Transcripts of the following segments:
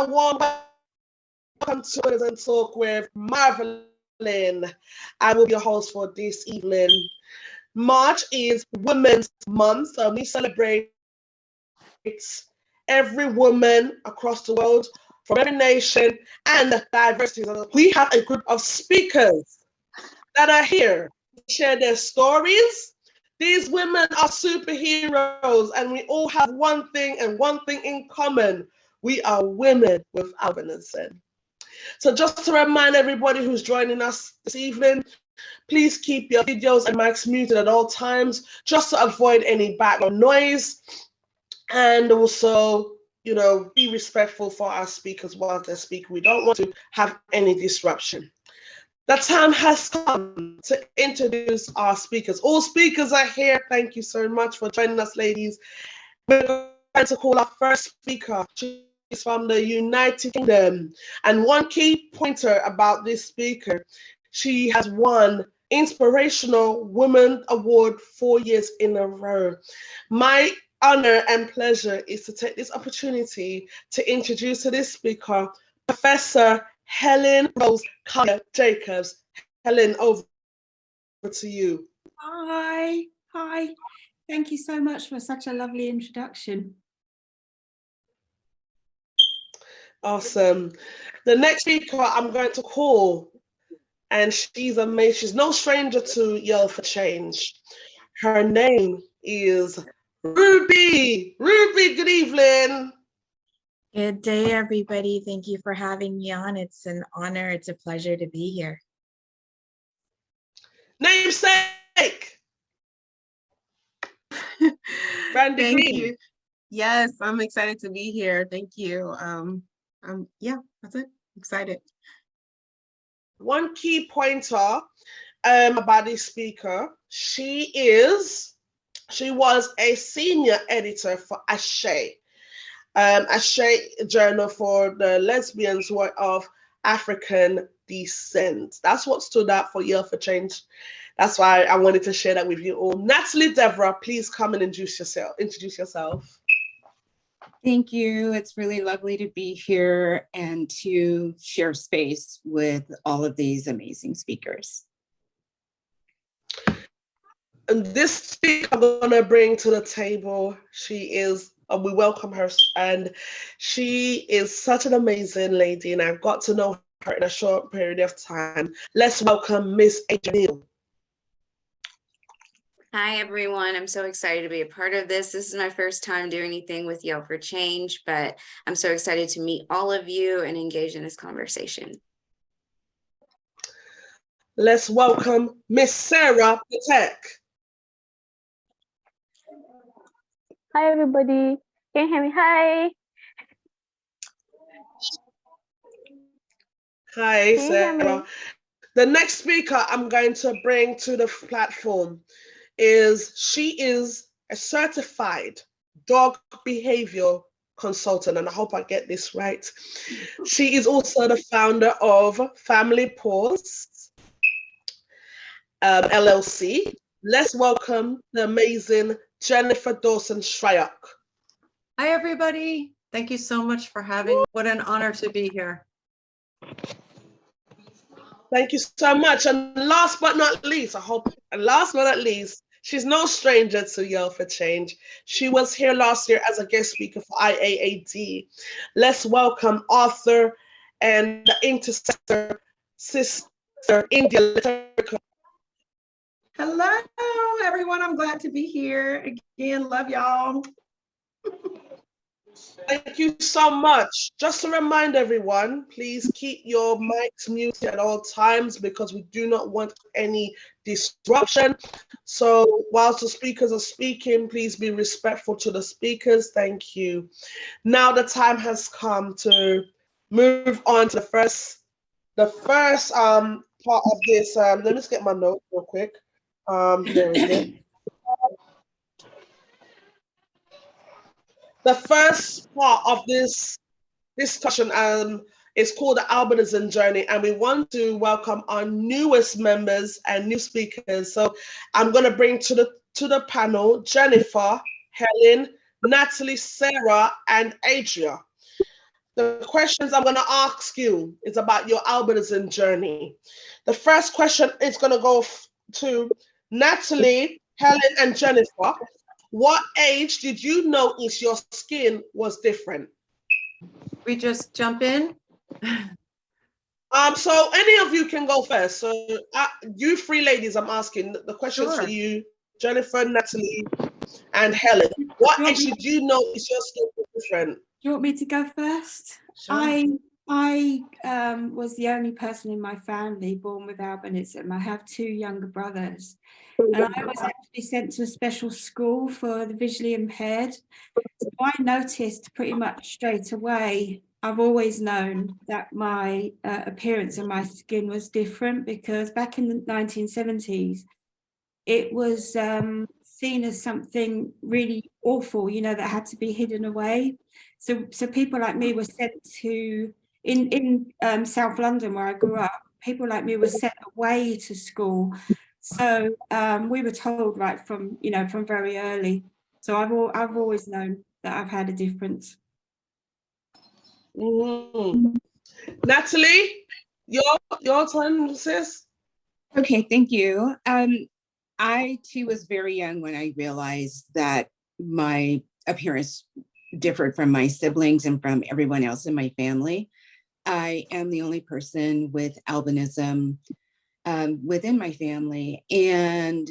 a warm welcome to Albinism Talk with Marvalyn. I will be your host for this evening. March is Women's Month, so we celebrate every woman across the world, from every nation, and diversity. We have a group of speakers that are here to share their stories. These women are superheroes, and we all have one thing and one thing in common. We are women with albinism. So just to remind everybody who's joining us this evening, please keep your videos and mics muted at all times, just to avoid any background noise. And also, be respectful for our speakers while they're speaking. We don't want to have any disruption. The time has come to introduce our speakers. All speakers are here. Thank you so much for joining us, ladies. We're going to call our first speaker. She's from the United Kingdom. And one key pointer about this speaker, she has won Inspirational Women Award 4 years in a row. My honor and pleasure is to take this opportunity to introduce to this speaker, Professor Helen Rose Kalia Jacobs. Helen, over to you. Hi. Thank you so much for such a lovely introduction. Awesome. The next speaker I'm going to call, and she's amazing. She's no stranger to Yell for Change. Her name is Ruby. Ruby, good evening. Good day, everybody. Thank you for having me on. It's an honor. It's a pleasure to be here. Namesake. Brandi Green. You. Yes, I'm excited to be here. Thank you. Yeah, that's it. Excited. One key pointer about this speaker, she was a senior editor for Ashe. Ashe journal for the lesbians who are of African descent. That's what stood out for Yell for Change. That's why I wanted to share that with you all. Natalie Devora, please come and introduce yourself. Thank you. It's really lovely to be here and to share space with all of these amazing speakers. And this speaker I'm going to bring to the table, we welcome her, and she is such an amazing lady, and I've got to know her in a short period of time. Let's welcome Miss Adria Neal. Hi, everyone. I'm so excited to be a part of this. This is my first time doing anything with Yell for Change, but I'm so excited to meet all of you and engage in this conversation. Let's welcome Miss Sarah Betek. Hi, everybody. Can you hear me? Hi. Hi, Sarah. The next speaker I'm going to bring to the platform she is a certified dog behavior consultant, and I hope I get this right. She is also the founder of Family Paws LLC. Let's welcome the amazing Jennifer Dawson Shryock. Hi, everybody. Thank you so much for having me. What an honor to be here. Thank you so much. And last but not least, she's no stranger to Yell for Change. She was here last year as a guest speaker for IAAD. Let's welcome author and the intercessor, Sister India. Hello, everyone. I'm glad to be here again. Love y'all. Thank you so much. Just to remind everyone, please keep your mics muted at all times because we do not want any disruption. So whilst the speakers are speaking, please be respectful to the speakers. Thank you. Now the time has come to move on to the first part of this. Let me just get my note real quick. There we go. The first part of this discussion is called the Albinism Journey, and we want to welcome our newest members and new speakers. So I'm going to bring to the panel Jennifer, Helen, Natalie, Sarah, and Adria. The questions I'm going to ask you is about your albinism journey. The first question is going to go to Natalie, Helen, and Jennifer. What age did you notice your skin was different? We just jump in. So any of you can go first. So you three ladies, I'm asking the questions Sure. for you, Jennifer, Natalie, and Helen. What age did you notice your skin was different? Do you want me to go first? Sure. I was the only person in my family born with albinism. I have two younger brothers, and I was actually sent to a special school for the visually impaired. So I noticed pretty much straight away. I've always known that my appearance and my skin was different, because back in the 1970s, it was seen as something really awful, you know, that had to be hidden away. So people like me were sent to, in South London, where I grew up, people like me were sent away to school. So we were told right from, you know, from very early. So I've always known that I've had a difference. Mm-hmm. Natalie, your turn, sis. Okay, thank you. I too was very young when I realized that my appearance differed from my siblings and from everyone else in my family. I am the only person with albinism within my family, and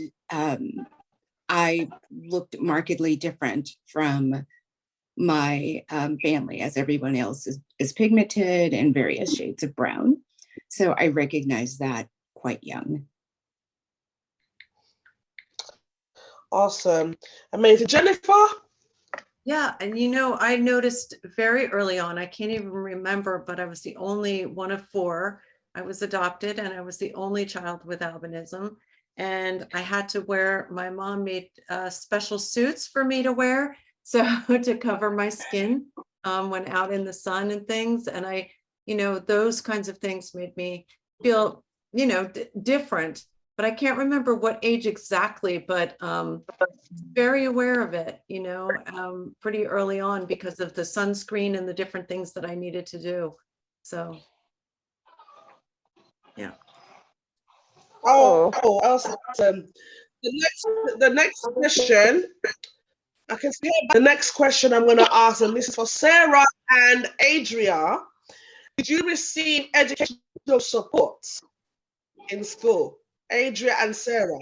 I looked markedly different from my family, as everyone else is pigmented and various shades of brown. So I recognized that quite young. Awesome. Amazing. Jennifer? Yeah, and you know, I noticed very early on, I can't even remember, but I was the only one of four. I was adopted and I was the only child with albinism. And I had to wear, my mom made special suits for me to wear, so to cover my skin when out in the sun and things. And I, you know, those kinds of things made me feel, you know, different. But I can't remember what age exactly, but very aware of it, you know, pretty early on because of the sunscreen and the different things that I needed to do. So, yeah. Oh, awesome. The next question, I can see the next question I'm going to ask, and this is for Sarah and Adria. Did you receive educational support in school? Adria and Sarah.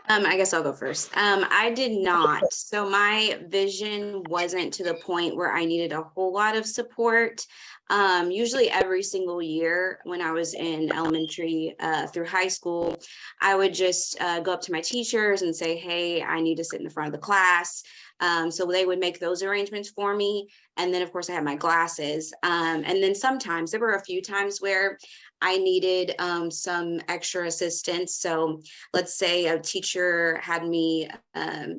I guess I'll go first. I did not. So my vision wasn't to the point where I needed a whole lot of support. Usually every single year when I was in elementary through high school, I would just go up to my teachers and say, hey, I need to sit in the front of the class. So they would make those arrangements for me. And then of course I had my glasses. And then sometimes there were a few times where I needed some extra assistance. So let's say a teacher had me,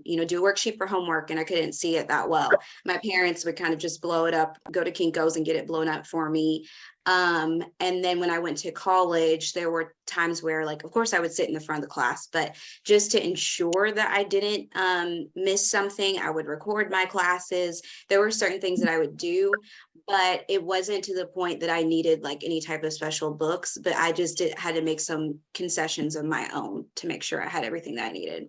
you know, do a worksheet for homework and I couldn't see it that well. My parents would kind of just blow it up, go to Kinko's and get it blown up for me. And then when I went to college, there were times where, like, of course I would sit in the front of the class, but just to ensure that I didn't miss something, I would record my classes. There were certain things that I would do, but it wasn't to the point that I needed like any type of special books, but I just had to make some concessions of my own to make sure I had everything that I needed.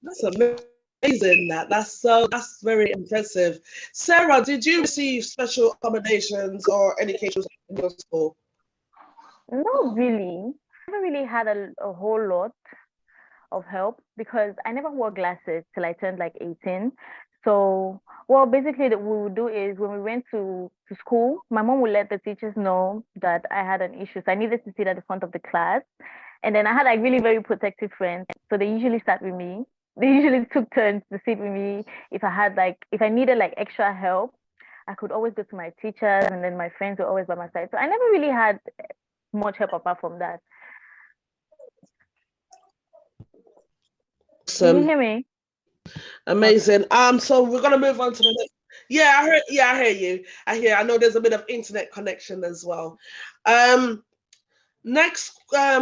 That's amazing. That's very impressive. Sarah, did you receive special accommodations or education in your school? Not really. I never really had a whole lot of help because I never wore glasses till I turned like 18. So, well, basically what we would do is when we went to school, my mom would let the teachers know that I had an issue. So I needed to sit at the front of the class. And then I had like really very protective friends. So they usually sat with me. They usually took turns to sit with me. If I needed like extra help, I could always go to my teachers, and then my friends were always by my side. So I never really had much help apart from that. Can you hear me? Amazing. So we're gonna move on to the next. Yeah, I hear you. I know there's a bit of internet connection as well. Next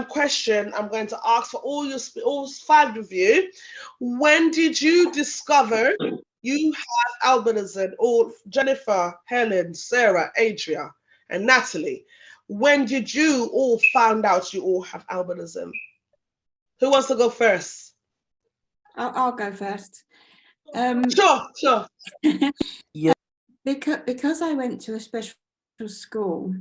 question I'm going to ask for all five of you. When did you discover you have albinism, or Jennifer, Helen, Sarah, Adria, and Natalie. When did you all find out you all have albinism? Who wants to go first? I'll go first. Sure. Yeah. Because I went to a special school,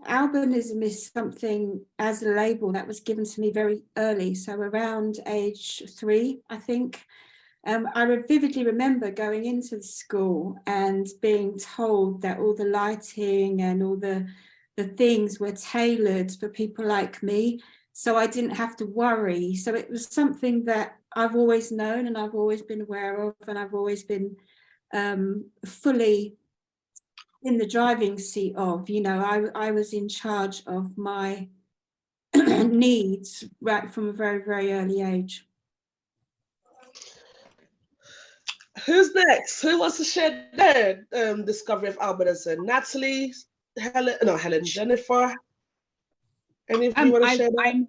albinism is something as a label that was given to me very early, so around age 3, I think. I vividly remember going into the school and being told that all the lighting and all the things were tailored for people like me, so I didn't have to worry. So it was something that I've always known and I've always been aware of, and I've always been fully in the driving seat of, you know, I was in charge of my needs right from a very, very early age. Who's next? Who wants to share their discovery of albinism? Natalie, Helen, Jennifer. Any of you want to share that?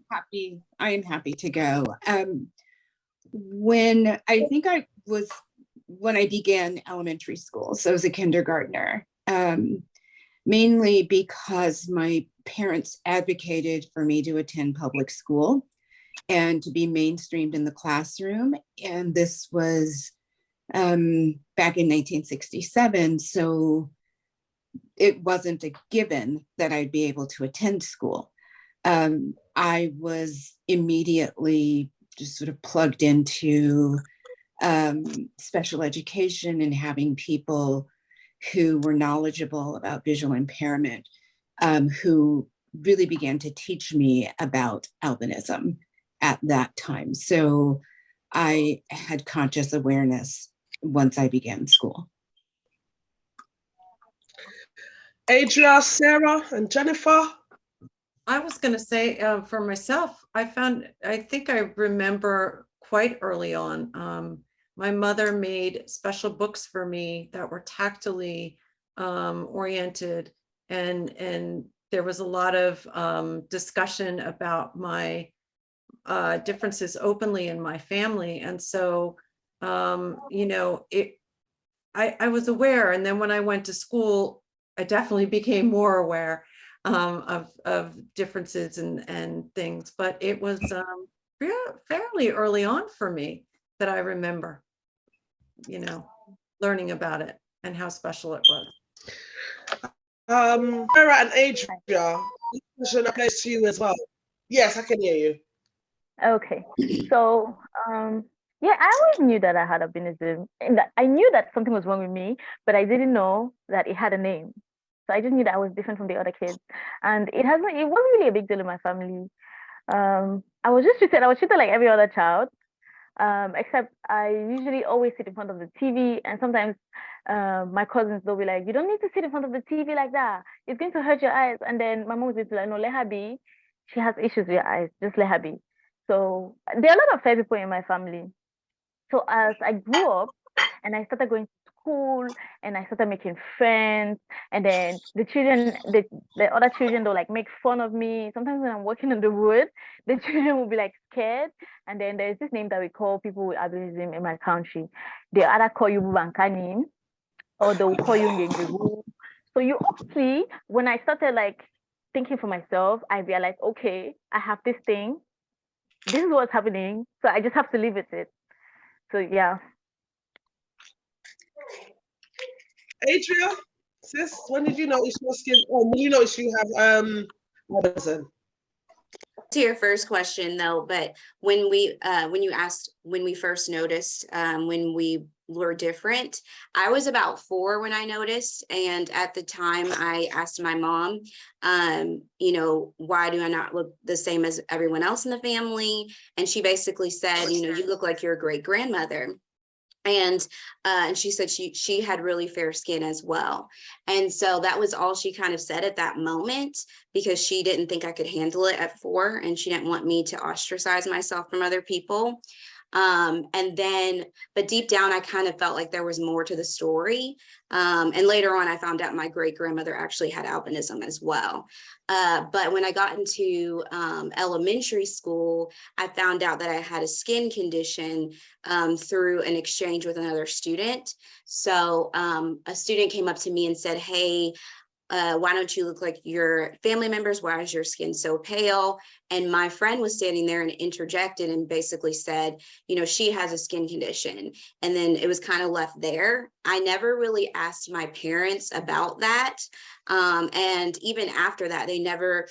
I am happy to go. When I began elementary school, so as a kindergartner, mainly because my parents advocated for me to attend public school and to be mainstreamed in the classroom. And this was back in 1967. So it wasn't a given that I'd be able to attend school. I was immediately just sort of plugged into special education and having people who were knowledgeable about visual impairment, who really began to teach me about albinism at that time. So I had conscious awareness once I began school. Adria, Sarah, and Jennifer. I was going to say for myself, I think I remember quite early on, my mother made special books for me that were tactily oriented, and there was a lot of discussion about my differences openly in my family. And so, you know, I was aware. And then when I went to school, I definitely became more aware of differences and things. But it was fairly early on for me that I remember, you know, learning about it and how special it was. Sarah and Adria, this question applies to you as well. Yes, I can hear you. Okay, so yeah, I always knew that I had albinism, and that I knew that something was wrong with me, but I didn't know that it had a name. So I just knew that I was different from the other kids, and it wasn't really a big deal in my family. I was treated like every other child, except I usually always sit in front of the TV, and sometimes my cousins, they'll be like, you don't need to sit in front of the TV like that, it's going to hurt your eyes. And then my mom was like, no, let her be, she has issues with her eyes, just let her be. So there are a lot of fair people in my family. So as I grew up and I started going to school and I started making friends, and then the other children, they'll like make fun of me. Sometimes when I'm walking in the wood, the children will be like scared. And then there's this name that we call people with albinism in my country. They either call you Bubankani or they'll call you Ngengebu. So you see, when I started like thinking for myself, I realized, okay, I have this thing. This is what's happening. So I just have to live with it. So yeah. Adria, sis, when did you notice your skin? Or when you notice you have albinism? To your first question though, but when you asked when we first noticed, when we were different, I was about 4 when I noticed, and at the time I asked my mom, you know, why do I not look the same as everyone else in the family? And she basically said, you know, you look like your great grandmother. And she said she had really fair skin as well. And so that was all she kind of said at that moment, because she didn't think I could handle it at 4, and she didn't want me to ostracize myself from other people. But deep down, I kind of felt like there was more to the story. And later on, I found out my great grandmother actually had albinism as well. But when I got into elementary school, I found out that I had a skin condition through an exchange with another student. So a student came up to me and said, hey, why don't you look like your family members? Why is your skin so pale? And my friend was standing there and interjected and basically said, you know, she has a skin condition. And then it was kind of left there. I never really asked my parents about that. And even after that, we never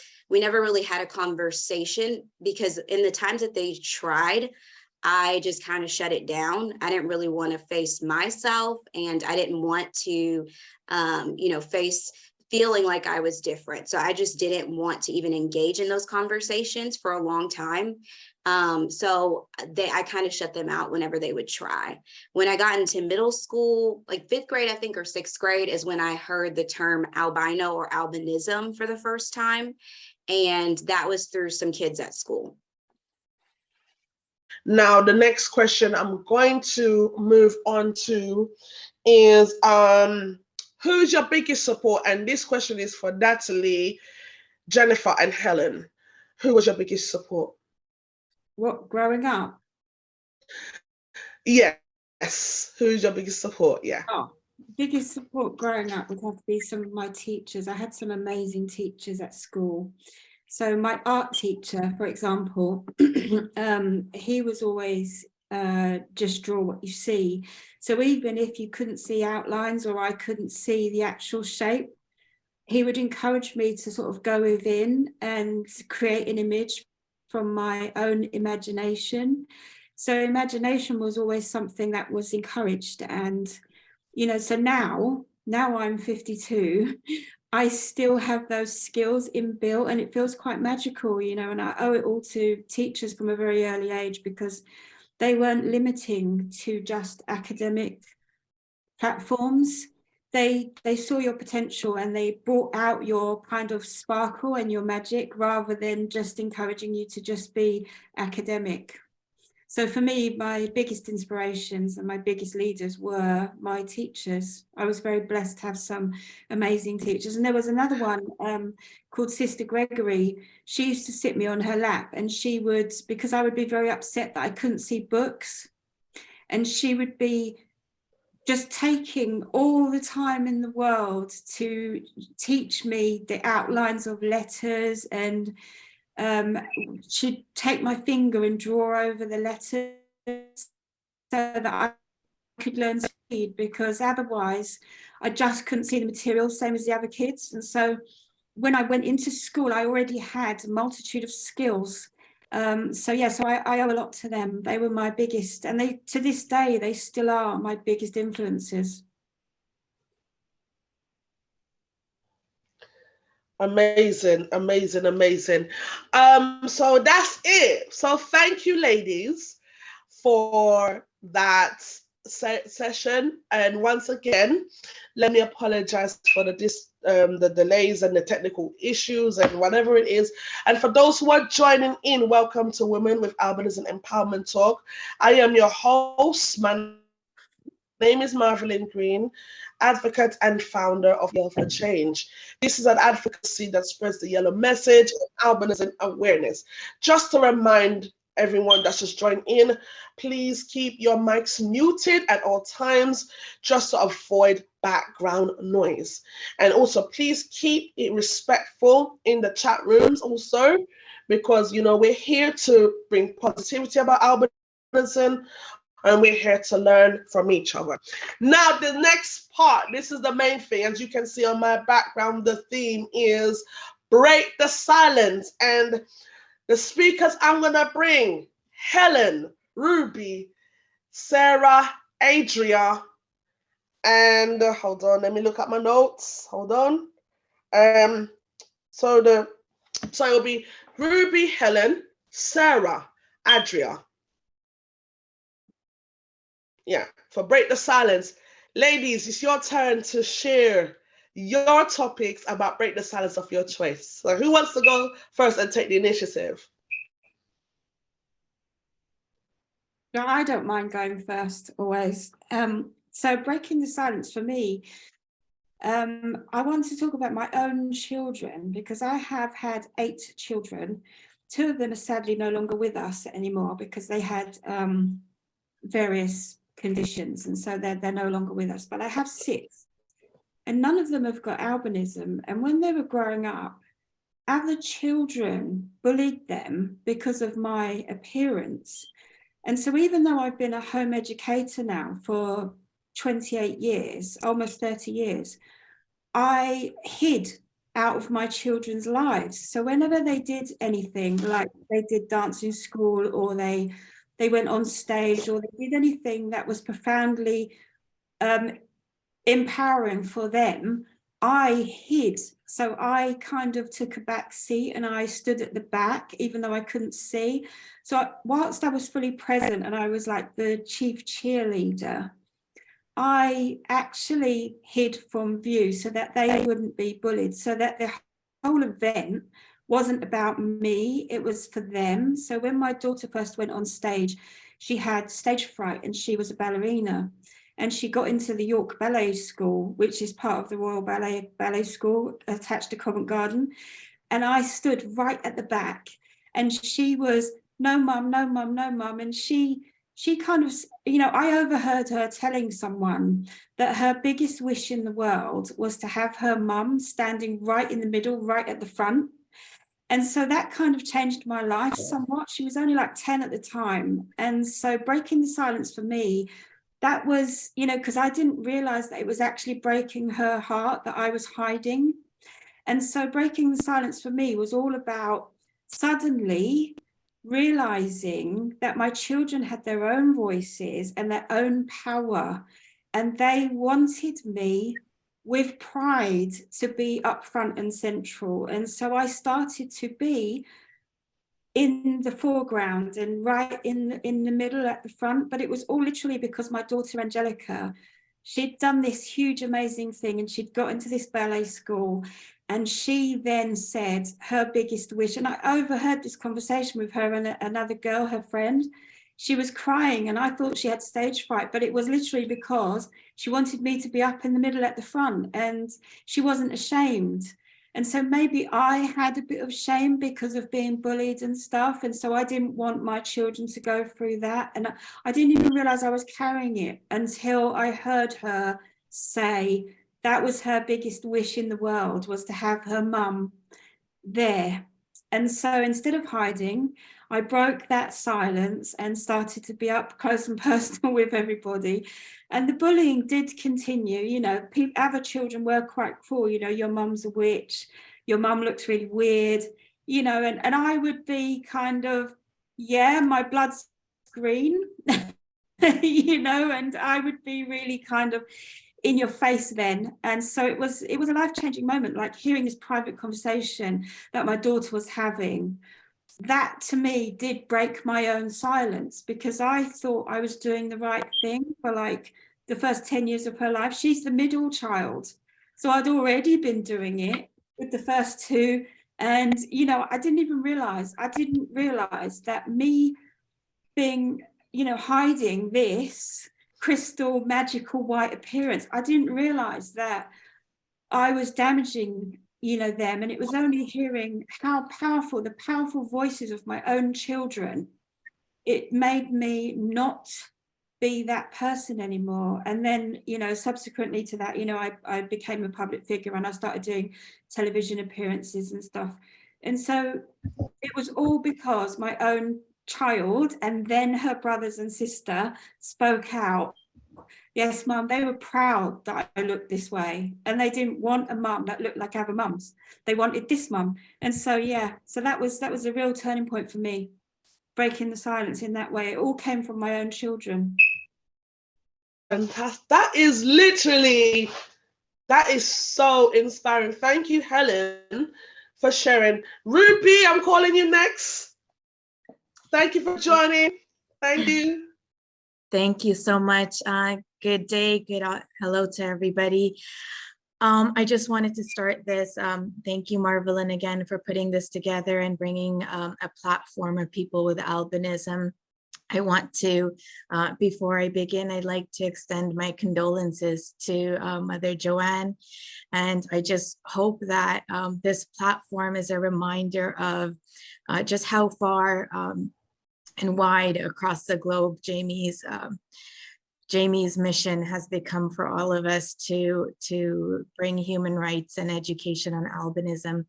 really had a conversation, because in the times that they tried, I just kind of shut it down. I didn't really want to face myself, and I didn't want to, face feeling like I was different. So I just didn't want to even engage in those conversations for a long time. I kind of shut them out whenever they would try. When I got into middle school, like 5th grade, I think, or 6th grade, is when I heard the term albino or albinism for the first time. And that was through some kids at school. Now, the next question I'm going to move on to is, who's your biggest support? And this question is for Natalie, Jennifer, and Helen. Who was your biggest support? What, growing up? Yes. Who's your biggest support? Yeah. Oh, biggest support growing up would have to be some of my teachers. I had some amazing teachers at school. So my art teacher, for example, he was always just draw what you see. So even if you couldn't see outlines or I couldn't see the actual shape, he would encourage me to sort of go within and create an image from my own imagination. So imagination was always something that was encouraged. And, you know, so now I'm 52, I still have those skills inbuilt, and it feels quite magical, you know, and I owe it all to teachers from a very early age, because they weren't limiting to just academic platforms. They saw your potential and they brought out your kind of sparkle and your magic, rather than just encouraging you to just be academic. So for me, my biggest inspirations and my biggest leaders were my teachers. I was very blessed to have some amazing teachers. And there was another one called Sister Gregory. She used to sit me on her lap, and she would, because I would be very upset that I couldn't see books, and she would be just taking all the time in the world to teach me the outlines of letters, and she'd take my finger and draw over the letters so that I could learn to read, because otherwise I just couldn't see the material, same as the other kids. And so when I went into school, I already had a multitude of skills. So I owe a lot to them. They were my biggest, and they, to this day, they still are my biggest influences. Amazing, amazing, amazing. So that's it. So thank you, ladies, for that session. And once again, let me apologize for the delays and the technical issues and whatever it is. And for those who are joining in, welcome to Women with Albinism Empowerment Talk. I am your host. My name is Marvalyn Green, advocate and founder of Yell for Change. This is an advocacy that spreads the yellow message and albinism awareness. Just to remind everyone that's just joined in, please keep your mics muted at all times, just to avoid background noise. And also, please keep it respectful in the chat rooms also, because, you know, we're here to bring positivity about albinism, and we're here to learn from each other. Now, the next part, this is the main thing. As you can see on my background, the theme is Break the Silence. And the speakers I'm going to bring, Helen, Ruby, Sarah, Adria, and hold on, let me look at my notes. Hold on. So it'll be Ruby, Helen, Sarah, Adria. Yeah, for Break the Silence. Ladies, it's your turn to share your topics about Break the Silence of your choice. So who wants to go first and take the initiative? No, I don't mind going first always. So breaking the silence for me, I want to talk about my own children because I have had 8 children. 2 of them are sadly no longer with us anymore because they had various conditions, and so they're no longer with us. But I have 6, and none of them have got albinism. And when they were growing up, other children bullied them because of my appearance. And so even though I've been a home educator now for 28 years, almost 30 years, I hid out of my children's lives. So whenever they did anything, like they did dance in school, or they went on stage, or they did anything that was profoundly empowering for them, I hid. So I kind of took a back seat and I stood at the back, even though I couldn't see. So whilst I was fully present and I was like the chief cheerleader, I actually hid from view so that they wouldn't be bullied, so that the whole event wasn't about me, it was for them. So when my daughter first went on stage, she had stage fright and she was a ballerina. And she got into the York Ballet School, which is part of the Royal Ballet School attached to Covent Garden. And I stood right at the back and she was, no, mum, no, mum, no, mum. And she kind of, you know, I overheard her telling someone that her biggest wish in the world was to have her mum standing right in the middle, right at the front. And so that kind of changed my life somewhat. She was only like 10 at the time. And so breaking the silence for me, that was, you know, because I didn't realize that it was actually breaking her heart that I was hiding. And so breaking the silence for me was all about suddenly realizing that my children had their own voices and their own power, and they wanted me with pride to be up front and central. And so I started to be in the foreground and right in the middle at the front. But it was all literally because my daughter Angelica, she'd done this huge amazing thing and she'd got into this ballet school, and she then said her biggest wish, and I overheard this conversation with her and another girl, her friend. She was crying and I thought she had stage fright, but it was literally because she wanted me to be up in the middle at the front, and she wasn't ashamed. And so maybe I had a bit of shame because of being bullied and stuff. And so I didn't want my children to go through that. And I didn't even realize I was carrying it until I heard her say that was her biggest wish in the world, was to have her mum there. And so instead of hiding, I broke that silence and started to be up close and personal with everybody. And the bullying did continue. You know, other children were quite cruel. You know, your mum's a witch, your mum looks really weird, you know, and I would be kind of, yeah, my blood's green, you know, and I would be really kind of in your face then. And so it was a life-changing moment, like hearing this private conversation that my daughter was having. That to me did break my own silence, because I thought I was doing the right thing for like the first 10 years of her life. She's the middle child, so I'd already been doing it with the first 2. And you know, I didn't realize that me being, you know, hiding this crystal magical white appearance, I didn't realize that I was damaging, you know, them. And it was only hearing how powerful, the powerful voices of my own children, it made me not be that person anymore. And then, you know, subsequently to that, you know, I became a public figure and I started doing television appearances and stuff. And so it was all because my own child and then her brothers and sister spoke out. Yes, mum, they were proud that I looked this way, and they didn't want a mum that looked like other mums. They wanted this mum. And so, yeah, so that was a real turning point for me, breaking the silence in that way. It all came from my own children. Fantastic. That is so inspiring. Thank you, Helen, for sharing. Ruby, I'm calling you next. Thank you for joining. Thank you. Thank you so much. Good day, hello to everybody. I just wanted to start this. Thank you, Marvalyn, again for putting this together and bringing a platform of people with albinism I want to, before I begin, I'd like to extend my condolences to Mother Joanne. And I just hope that this platform is a reminder of just how far and wide across the globe Jamie's mission has become for all of us to bring human rights and education on albinism.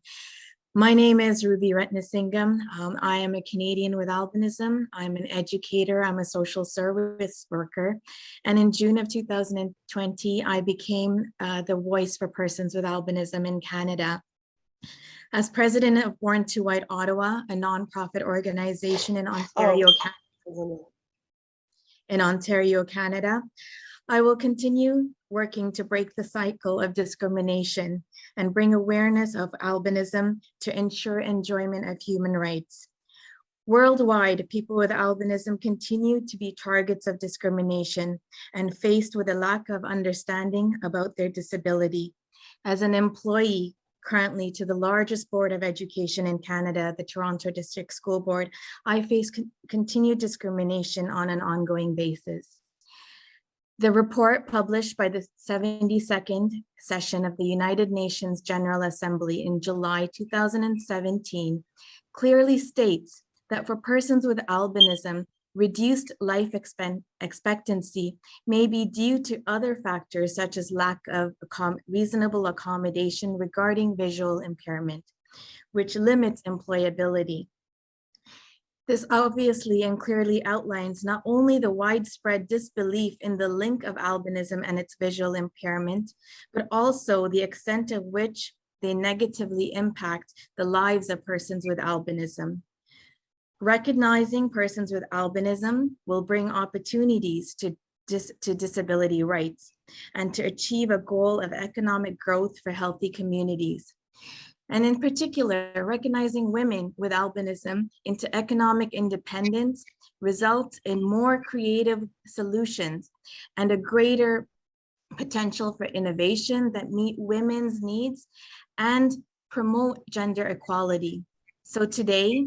My name is Ratnasingham. I am a Canadian with albinism. I'm an educator. I'm a social service worker. And in June of 2020, I became the voice for persons with albinism in Canada. As president of Born to White Ottawa, a nonprofit organization in Ontario, Canada, I will continue working to break the cycle of discrimination and bring awareness of albinism to ensure enjoyment of human rights. Worldwide, people with albinism continue to be targets of discrimination and faced with a lack of understanding about their disability. As an employee currently to the largest board of education in Canada, the Toronto District School Board, I face continued discrimination on an ongoing basis. The report published by the 72nd session of the United Nations General Assembly in July 2017 clearly states that for persons with albinism, reduced life expectancy may be due to other factors such as lack of reasonable accommodation regarding visual impairment, which limits employability. This obviously and clearly outlines not only the widespread disbelief in the link of albinism and its visual impairment, but also the extent of which they negatively impact the lives of persons with albinism. Recognizing persons with albinism will bring opportunities to disability rights and to achieve a goal of economic growth for healthy communities. And in particular, recognizing women with albinism into economic independence results in more creative solutions and a greater potential for innovation that meet women's needs and promote gender equality. So today,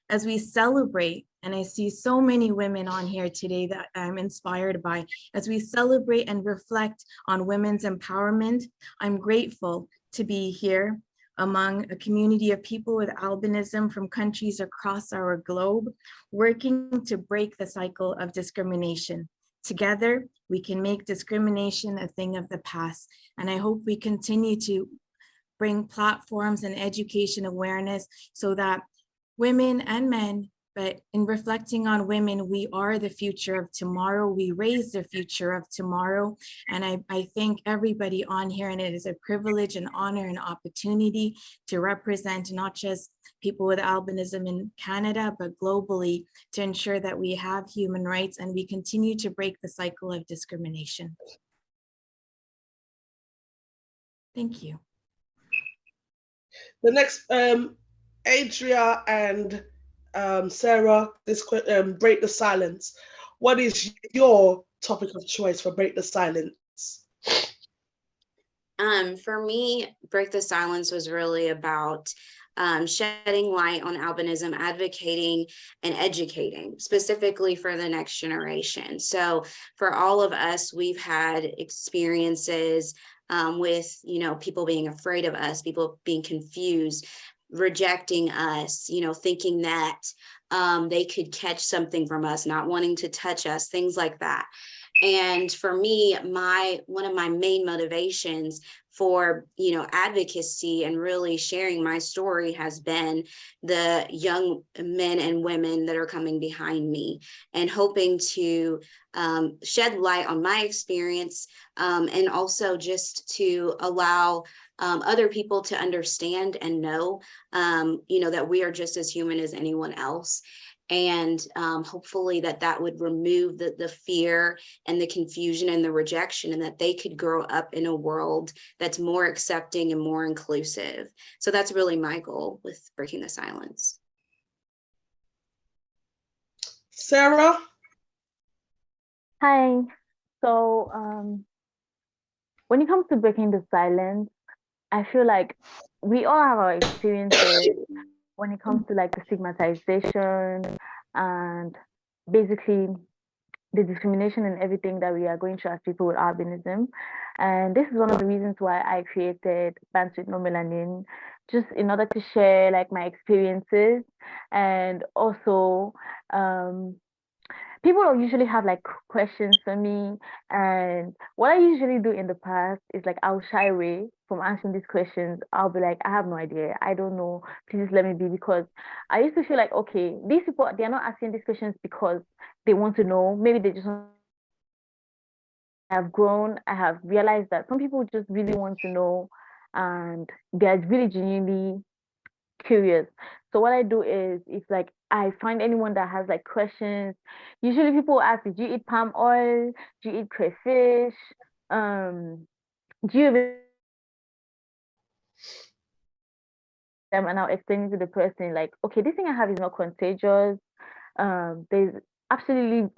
as we celebrate, and I see so many women on here today that I'm inspired by, as we celebrate and reflect on women's empowerment, I'm grateful to be here among a community of people with albinism from countries across our globe, working to break the cycle of discrimination. Together, we can make discrimination a thing of the past. And I hope we continue to bring platforms and education awareness so that women and men, but in reflecting on women, we are the future of tomorrow. We raise the future of tomorrow. And I thank everybody on here, and it is a privilege and honor and opportunity to represent not just people with albinism in Canada, but globally to ensure that we have human rights and we continue to break the cycle of discrimination. Thank you. The next, Adria and Sarah, break the silence. What is your topic of choice for break the silence? For me, break the silence was really about shedding light on albinism, advocating and educating specifically for the next generation. So for all of us, we've had experiences with, people being afraid of us, people being confused, rejecting us, thinking that they could catch something from us, not wanting to touch us, things like that. And for me, one of my main motivations for, advocacy and really sharing my story has been the young men and women that are coming behind me and hoping to shed light on my experience and also just to allow other people to understand and know, that we are just as human as anyone else. And hopefully that would remove the fear and the confusion and the rejection, and that they could grow up in a world that's more accepting and more inclusive. So that's really my goal with breaking the silence. Sarah? Hi. So when it comes to breaking the silence, I feel like we all have our experiences when it comes to like the stigmatization and basically the discrimination and everything that we are going through as people with albinism. And this is one of the reasons why I created Bands with No Melanin, just in order to share like my experiences. And also people usually have like questions for me, and what I usually do in the past is like I'll shy away from answering these questions. I'll be like, I have no idea, I don't know, please let me be, because I used to feel like, okay, these people, they're not asking these questions because they want to know, maybe they just want. I have grown, I have realized that some people just really want to know, and they're really genuinely curious. So what I do is, if like I find anyone that has like questions, usually people ask me, do you eat palm oil? Do you eat crayfish? Do you even, and I'll explain to the person like, okay, this thing I have is not contagious. There's actually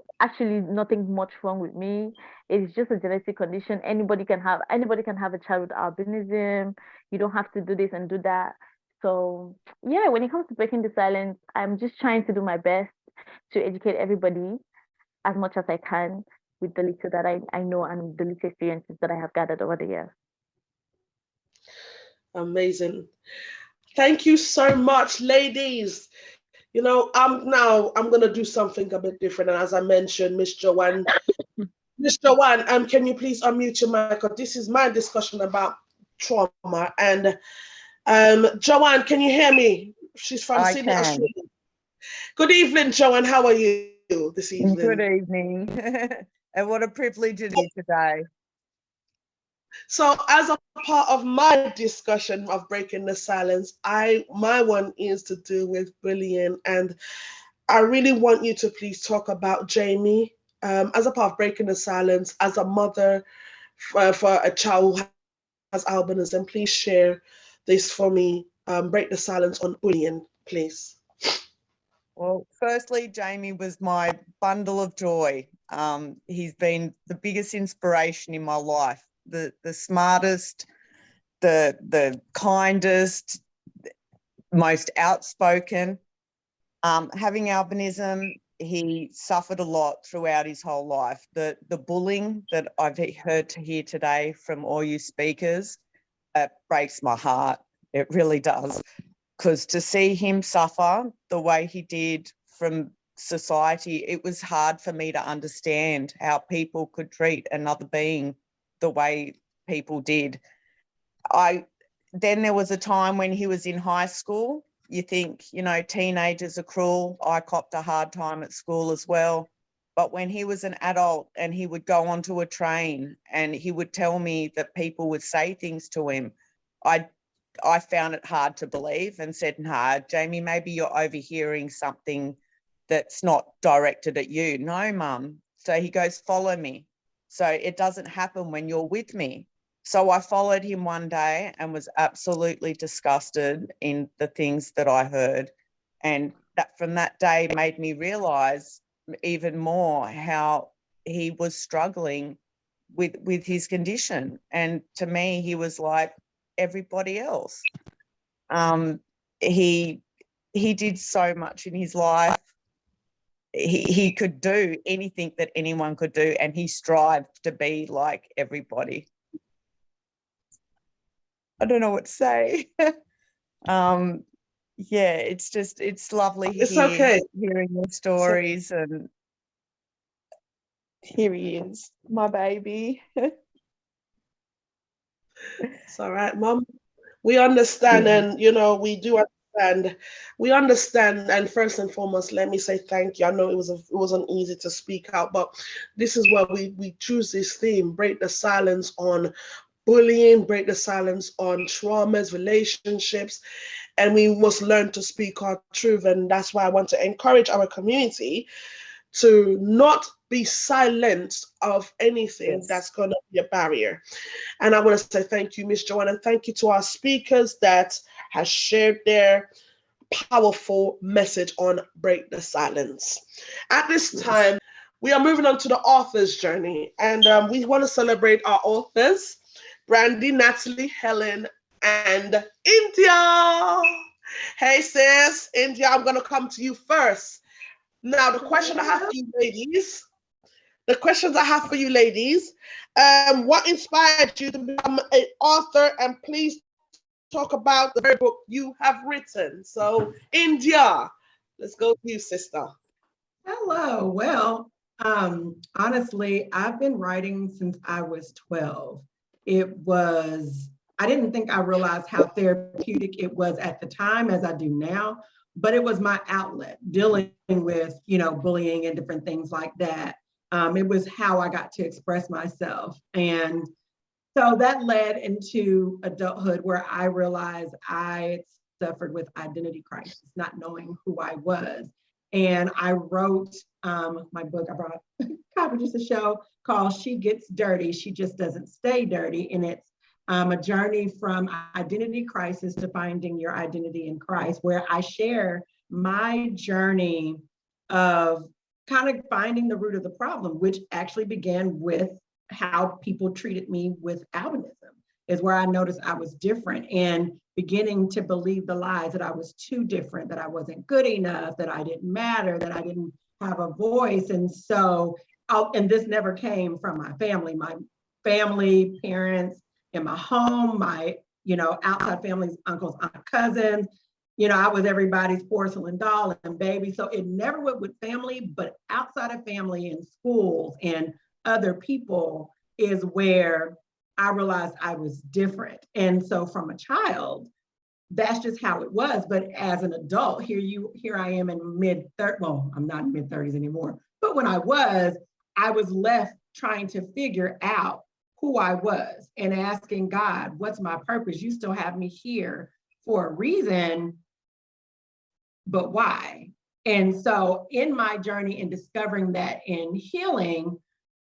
nothing much wrong with me. It's just a genetic condition. Anybody can have a child with albinism. You don't have to do this and do that. So yeah, when it comes to breaking the silence, I'm just trying to do my best to educate everybody as much as I can with the little that I know and the little experiences that I have gathered over the years. Amazing. Thank you so much, ladies. You know, I'm going to do something a bit different. And as I mentioned, Miss Joanne, can you please unmute your mic? This is my discussion about trauma. And Joanne, can you hear me? She's from Sydney, Australia. Good evening, Joanne. How are you this evening? Good evening. And what a privilege it is today. So as a part of my discussion of breaking the silence, my one is to do with bullying. And I really want you to please talk about Jamie as a part of breaking the silence, as a mother for a child who has albinism. Please share this for me. Break the silence on bullying, please. Well, firstly, Jamie was my bundle of joy. He's been the biggest inspiration in my life, the smartest, the kindest, most outspoken. Having albinism, he suffered a lot throughout his whole life. The bullying that I've heard here today from all you speakers, it breaks my heart. It really does. Because to see him suffer the way he did from society, it was hard for me to understand how people could treat another being the way people did. Then there was a time when he was in high school. You think, you know, teenagers are cruel. I copped a hard time at school as well. But when he was an adult and he would go onto a train and he would tell me that people would say things to him, I found it hard to believe and said, nah, Jamie, maybe you're overhearing something that's not directed at you. No, Mum. So he goes, follow me. So it doesn't happen when you're with me. So I followed him one day and was absolutely disgusted in the things that I heard. And that from that day made me realise even more how he was struggling with his condition. And to me, he was like everybody else. He did so much in his life. He could do anything that anyone could do, and he strived to be like everybody. I don't know what to say. Yeah, it's lovely hearing your stories, and here he is, my baby. It's all right, Mum. We understand, and you know, we do understand. We understand, and first and foremost, let me say thank you. I know it wasn't easy to speak out, but this is where we choose this theme: break the silence on bullying, break the silence on traumas, relationships, and we must learn to speak our truth. And that's why I want to encourage our community to not be silenced of anything that's going to be a barrier. And I want to say thank you, Miss Joanne, and thank you to our speakers that has shared their powerful message on Break the Silence. At this time, we are moving on to the author's journey, and we want to celebrate our authors, Brandi, Natalie, Helen, and India. Hey sis, India, I'm going to come to you first. Now, the question I have for you ladies, what inspired you to become an author? And please talk about the very book you have written. So, India, let's go to you, sister. Hello. Well, honestly, I've been writing since I was 12. I didn't think I realized how therapeutic it was at the time as I do now, but it was my outlet dealing with, bullying and different things like that. It was how I got to express myself. And so that led into adulthood where I realized I suffered with identity crisis, not knowing who I was. And I wrote my book. I brought a copy just to show, called She Gets Dirty, She Just Doesn't Stay Dirty. And it's a journey from identity crisis to finding your identity in Christ, where I share my journey of kind of finding the root of the problem, which actually began with how people treated me with albinism, is where I noticed I was different and beginning to believe the lies that I was too different, that I wasn't good enough, that I didn't matter, that I didn't have a voice. And so, and this never came from my family, parents, in my home, my, outside families, uncles, aunt, cousins. I was everybody's porcelain doll and baby. So it never went with family, but outside of family and schools and other people is where I realized I was different. And so from a child, that's just how it was. But as an adult, here I am in mid-30s. Well, I'm not in mid-30s anymore. But when I was left trying to figure out who I was and asking God, what's my purpose? You still have me here for a reason, but why? And so in my journey in discovering that in healing,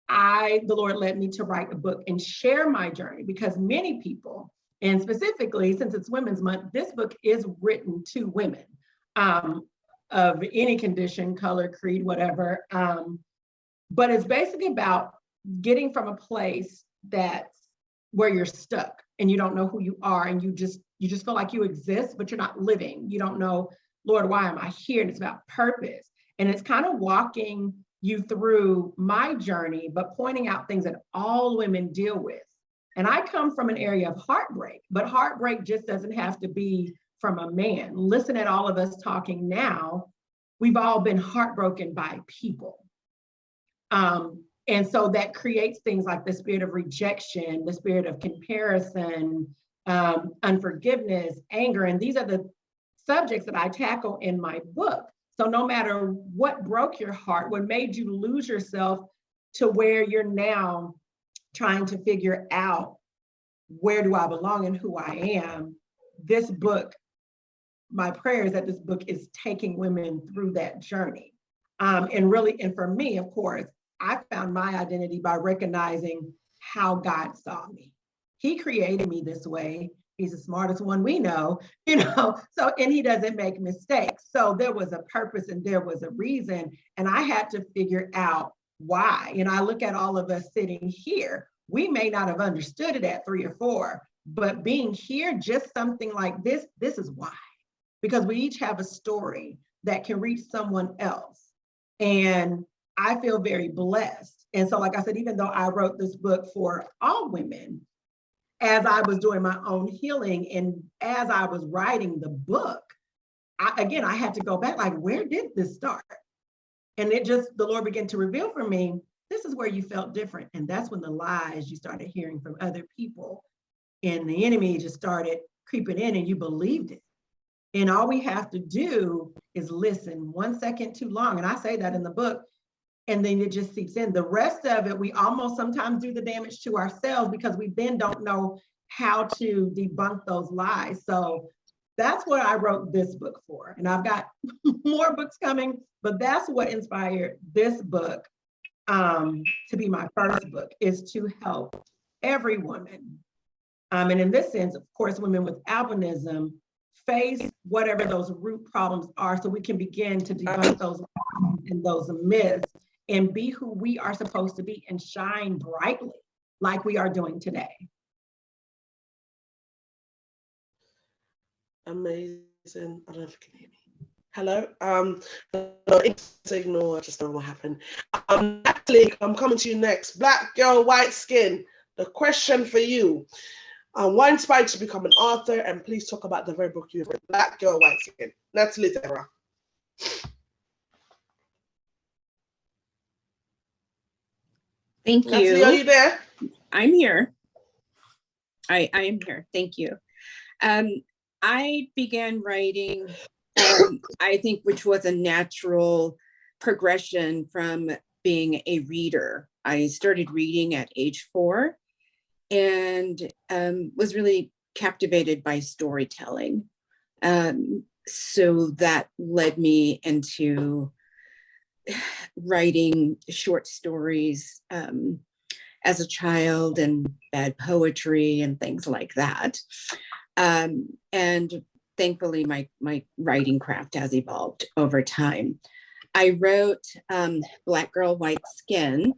the Lord led me to write a book and share my journey, because many people, and specifically since it's Women's Month, this book is written to women of any condition, color, creed, whatever. But it's basically about getting from a place that's where you're stuck and you don't know who you are, and you just feel like you exist, but you're not living. You don't know, Lord, why am I here? And it's about purpose. And it's kind of walking you through my journey, but pointing out things that all women deal with. And I come from an area of heartbreak, but heartbreak just doesn't have to be from a man. Listen at all of us talking now. We've all been heartbroken by people. And so that creates things like the spirit of rejection, the spirit of comparison, unforgiveness, anger. And these are the subjects that I tackle in my book. So no matter what broke your heart, what made you lose yourself to where you're now trying to figure out where do I belong and who I am, this book, my prayer is that this book is taking women through that journey. And for me, of course, I found my identity by recognizing how God saw me. He created me this way. He's the smartest one we know, so, and he doesn't make mistakes. So there was a purpose and there was a reason, and I had to figure out why. And I look at all of us sitting here, we may not have understood it at 3 or 4, but being here, just something like this is why. Because we each have a story that can reach someone else. And I feel very blessed. And so, like I said, even though I wrote this book for all women, as I was doing my own healing and as I was writing the book, I had to go back, like, where did this start? And the Lord began to reveal for me, this is where you felt different. And that's when the lies you started hearing from other people and the enemy just started creeping in and you believed it. And all we have to do is listen 1 second too long. And I say that in the book, and then it just seeps in. The rest of it, we almost sometimes do the damage to ourselves because we then don't know how to debunk those lies. So that's what I wrote this book for. And I've got more books coming, but that's what inspired this book to be my first book, is to help every woman. And in this sense, of course, women with albinism face whatever those root problems are, so we can begin to debunk those and those myths and be who we are supposed to be and shine brightly like we are doing today. Amazing. I don't know if you can hear me. Hello. No, signal. I just don't know what happened. Natalie, I'm coming to you next. Black girl, white skin. The question for you. What inspired you to become an author? And please talk about the very book you've written, Black Girl, White Skin. Natalie Devora. Thank you. Natalie, are you there? I'm here. I am here. Thank you. I began writing, I think, which was a natural progression from being a reader. I started reading at age 4 and was really captivated by storytelling. So that led me into writing short stories as a child and bad poetry and things like that. And thankfully, my writing craft has evolved over time. I wrote Black Girl, White Skin.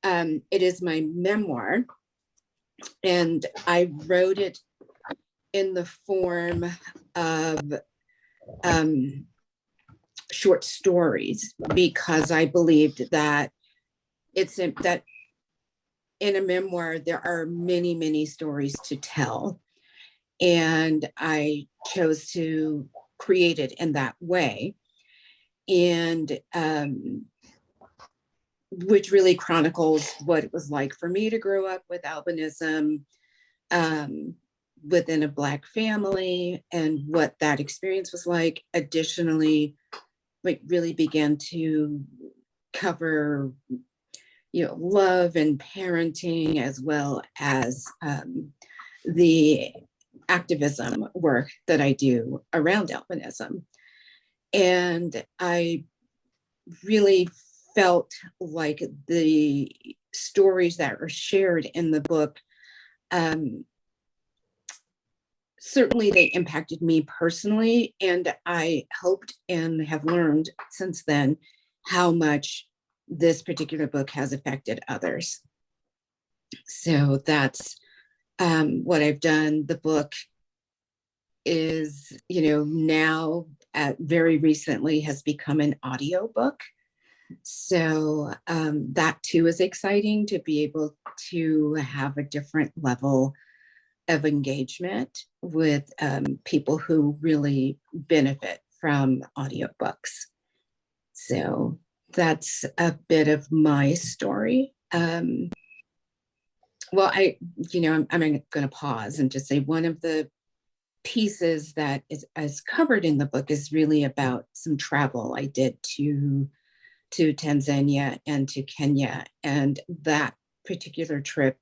It is my memoir, and I wrote it in the form of short stories because I believed that that in a memoir, there are many, many stories to tell. And I chose to create it in that way. And which really chronicles what it was like for me to grow up with albinism within a Black family and what that experience was like. Additionally, like really began to cover, love and parenting, as well as the activism work that I do around albinism. And I really felt like the stories that were shared in the book, certainly they impacted me personally, and I hoped and have learned since then how much this particular book has affected others. So that's what I've done. The book is, now very recently has become an audiobook. So that too is exciting to be able to have a different level of engagement with people who really benefit from audiobooks. So that's a bit of my story. Well, I'm going to pause and just say one of the pieces that is covered in the book is really about some travel I did to Tanzania and to Kenya. And that particular trip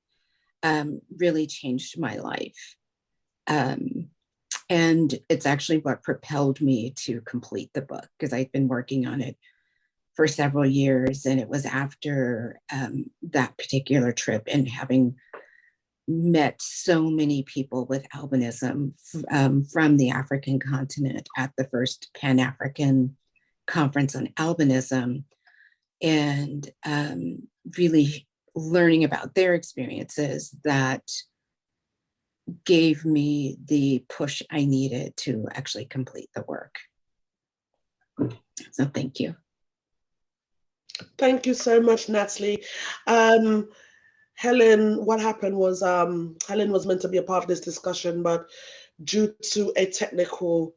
really changed my life. And it's actually what propelled me to complete the book, because I've been working on it for several years. And it was after that particular trip and having met so many people with albinism from the African continent at the first Pan-African Conference on Albinism, and really learning about their experiences that gave me the push I needed to actually complete the work. So thank you. Thank you so much, Natalie. Helen, what happened was Helen was meant to be a part of this discussion, but due to a technical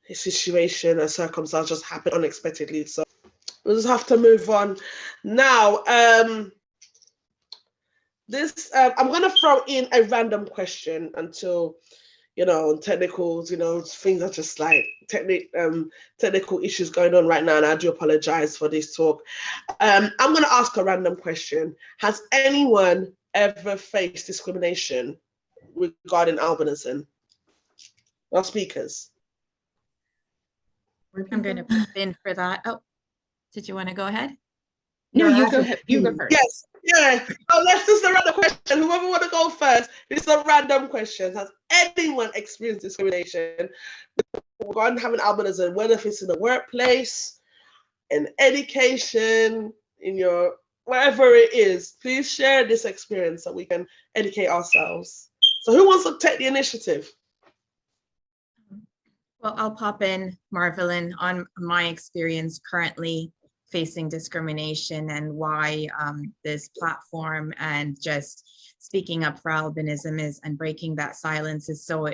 situation, a circumstance just happened unexpectedly. So we'll just have to move on. Now, I'm going to throw in a random question until, technicals, things are just like technical issues going on right now, and I do apologize for this talk. I'm going to ask a random question. Has anyone ever faced discrimination regarding albinism? Our speakers. I'm going to put in for that. Oh, did you want to go ahead? No, you go ahead. You go first. Yes. Yeah. Oh, let's just a random question. Whoever want to go first, it's a random question. Has anyone experienced discrimination regarding having albinism, whether if it's in the workplace, in education, in your wherever it is? Please share this experience so we can educate ourselves. So who wants to take the initiative? I'll pop in, Marvalyn, on my experience currently facing discrimination and why this platform and just speaking up for albinism is and breaking that silence is so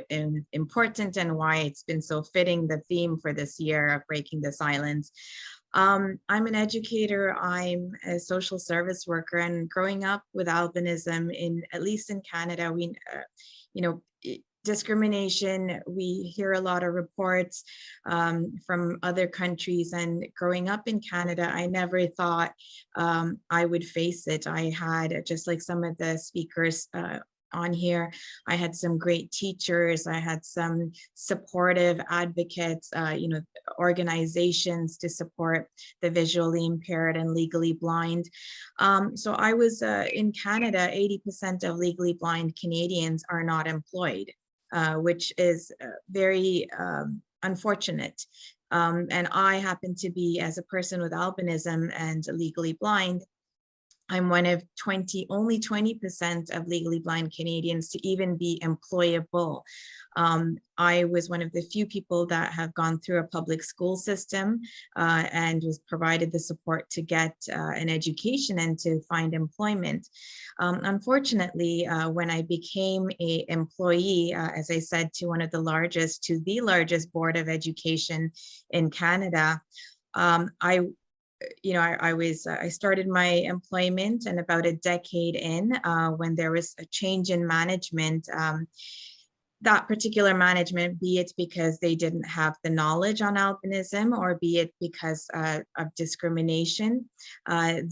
important, and why it's been so fitting, the theme for this year of breaking the silence. I'm an educator, I'm a social service worker, and growing up with albinism, at least in Canada, we, discrimination, we hear a lot of reports from other countries, and growing up in Canada, I never thought I would face it. I had, just like some of the speakers on here, I had some great teachers, I had some supportive advocates, organizations to support the visually impaired and legally blind. So I was in Canada, 80% of legally blind Canadians are not employed, which is very unfortunate. And I happen to be, as a person with albinism and legally blind, I'm one of only 20% of legally blind Canadians to even be employable. I was one of the few people that have gone through a public school system and was provided the support to get an education and to find employment. Unfortunately, when I became an employee, as I said, to the largest board of education in Canada, I started my employment, and about a decade in, when there was a change in management, that particular management, be it because they didn't have the knowledge on albinism, or be it because of discrimination,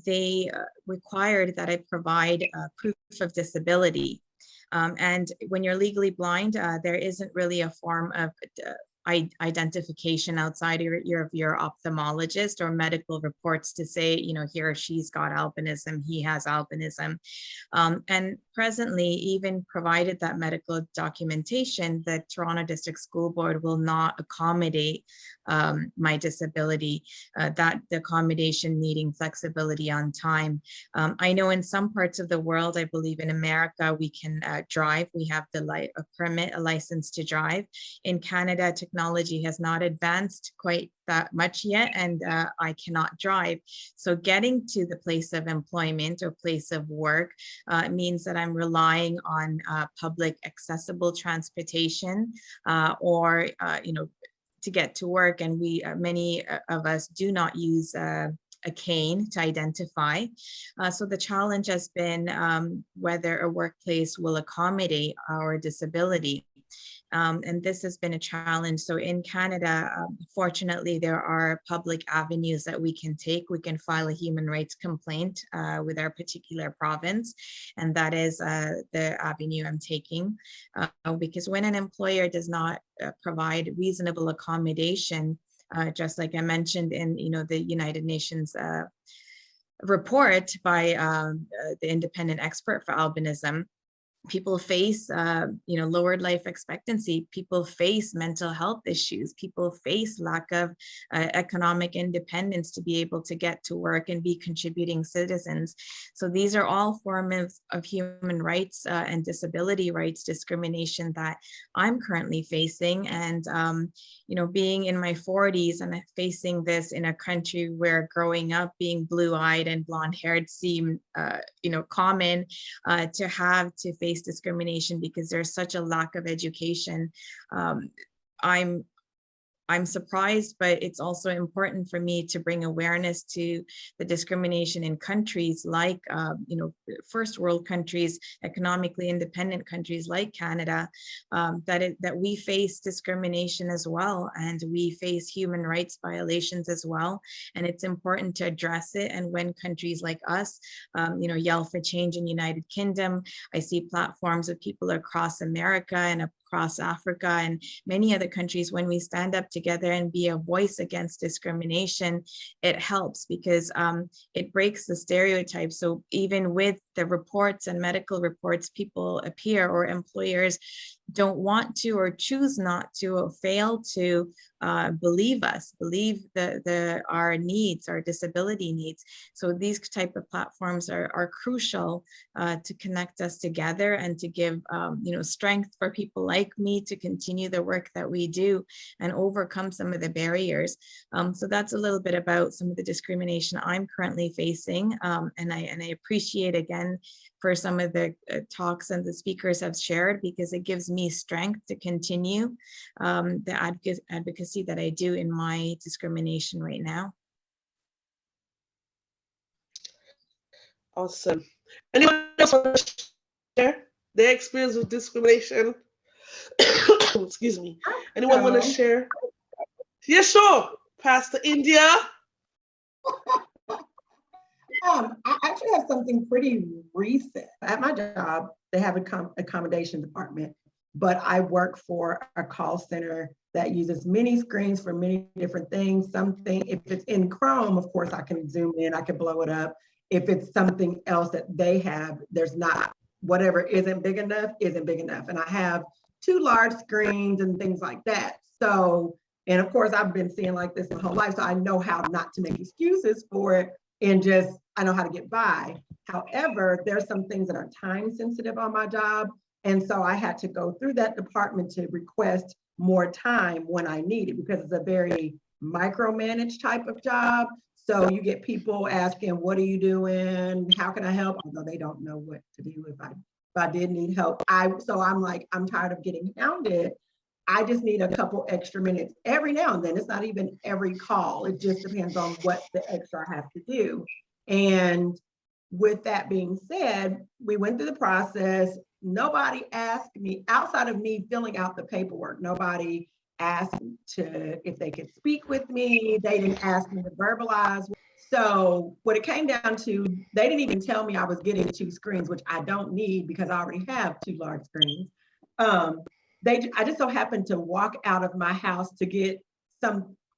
they required that I provide proof of disability. And when you're legally blind, there isn't really a form of identification outside of your ophthalmologist or medical reports to say, he or she's got albinism, he has albinism. And presently, even provided that medical documentation, the Toronto District School Board will not accommodate my disability, that the accommodation needing flexibility on time. I know in some parts of the world, I believe in America, we can drive, we have a permit, a license to drive. In Canada, technology has not advanced quite that much yet, and I cannot drive. So getting to the place of employment or place of work means that I'm relying on public accessible transportation or to get to work. And many of us do not use a cane to identify. So the challenge has been whether a workplace will accommodate our disability. And this has been a challenge. So in Canada, fortunately, there are public avenues that we can take. We can file a human rights complaint with our particular province, and that is the avenue I'm taking. Because when an employer does not provide reasonable accommodation, just like I mentioned in the United Nations report by the independent expert for albinism, people face, lowered life expectancy. People face mental health issues. People face lack of economic independence to be able to get to work and be contributing citizens. So these are all forms of human rights and disability rights discrimination that I'm currently facing. And, being in my 40s and facing this in a country where growing up being blue-eyed and blonde-haired seemed, common, to face discrimination because there's such a lack of education. I'm surprised, but it's also important for me to bring awareness to the discrimination in countries like, first world countries, economically independent countries like Canada, that we face discrimination as well, and we face human rights violations as well. And it's important to address it. And when countries like us, yell for change in United Kingdom, I see platforms of people across America and across Africa and many other countries, when we stand up together and be a voice against discrimination, it helps because it breaks the stereotypes. So even with the reports and medical reports people appear, or employers don't want to or choose not to or fail to believe us, believe our needs, our disability needs. So these type of platforms are crucial to connect us together and to give strength for people like me to continue the work that we do and overcome some of the barriers. So that's a little bit about some of the discrimination I'm currently facing, and I appreciate again for some of the talks and the speakers have shared, because it gives me strength to continue the advocacy that I do in my discrimination right now. Awesome. Anyone else want to share their experience with discrimination? Excuse me. Anyone want to share? Yeah, sure. Pastor India. I actually have something pretty recent. At my job, they have an accommodation department, but I work for a call center that uses many screens for many different things. If it's in Chrome, of course, I can zoom in, I can blow it up. If it's something else that they have, there's not. Whatever isn't big enough. And I have 2 large screens and things like that. So, and of course, I've been seeing like this my whole life, so I know how not to make excuses for it, and I know how to get by. However, there's some things that are time sensitive on my job. And so I had to go through that department to request more time when I need it, because it's a very micromanaged type of job. So you get people asking, what are you doing? How can I help? Although they don't know what to do if I did need help. So I'm like, I'm tired of getting hounded. I just need a couple extra minutes every now and then. It's not even every call. It just depends on what the extra I have to do. And with that being said, we went through the process. Nobody asked me, outside of me filling out the paperwork, nobody asked if they could speak with me. They didn't ask me to verbalize. So what it came down to, they didn't even tell me I was getting 2 screens, which I don't need because I already have 2 large screens. I just so happened to walk out of my house to get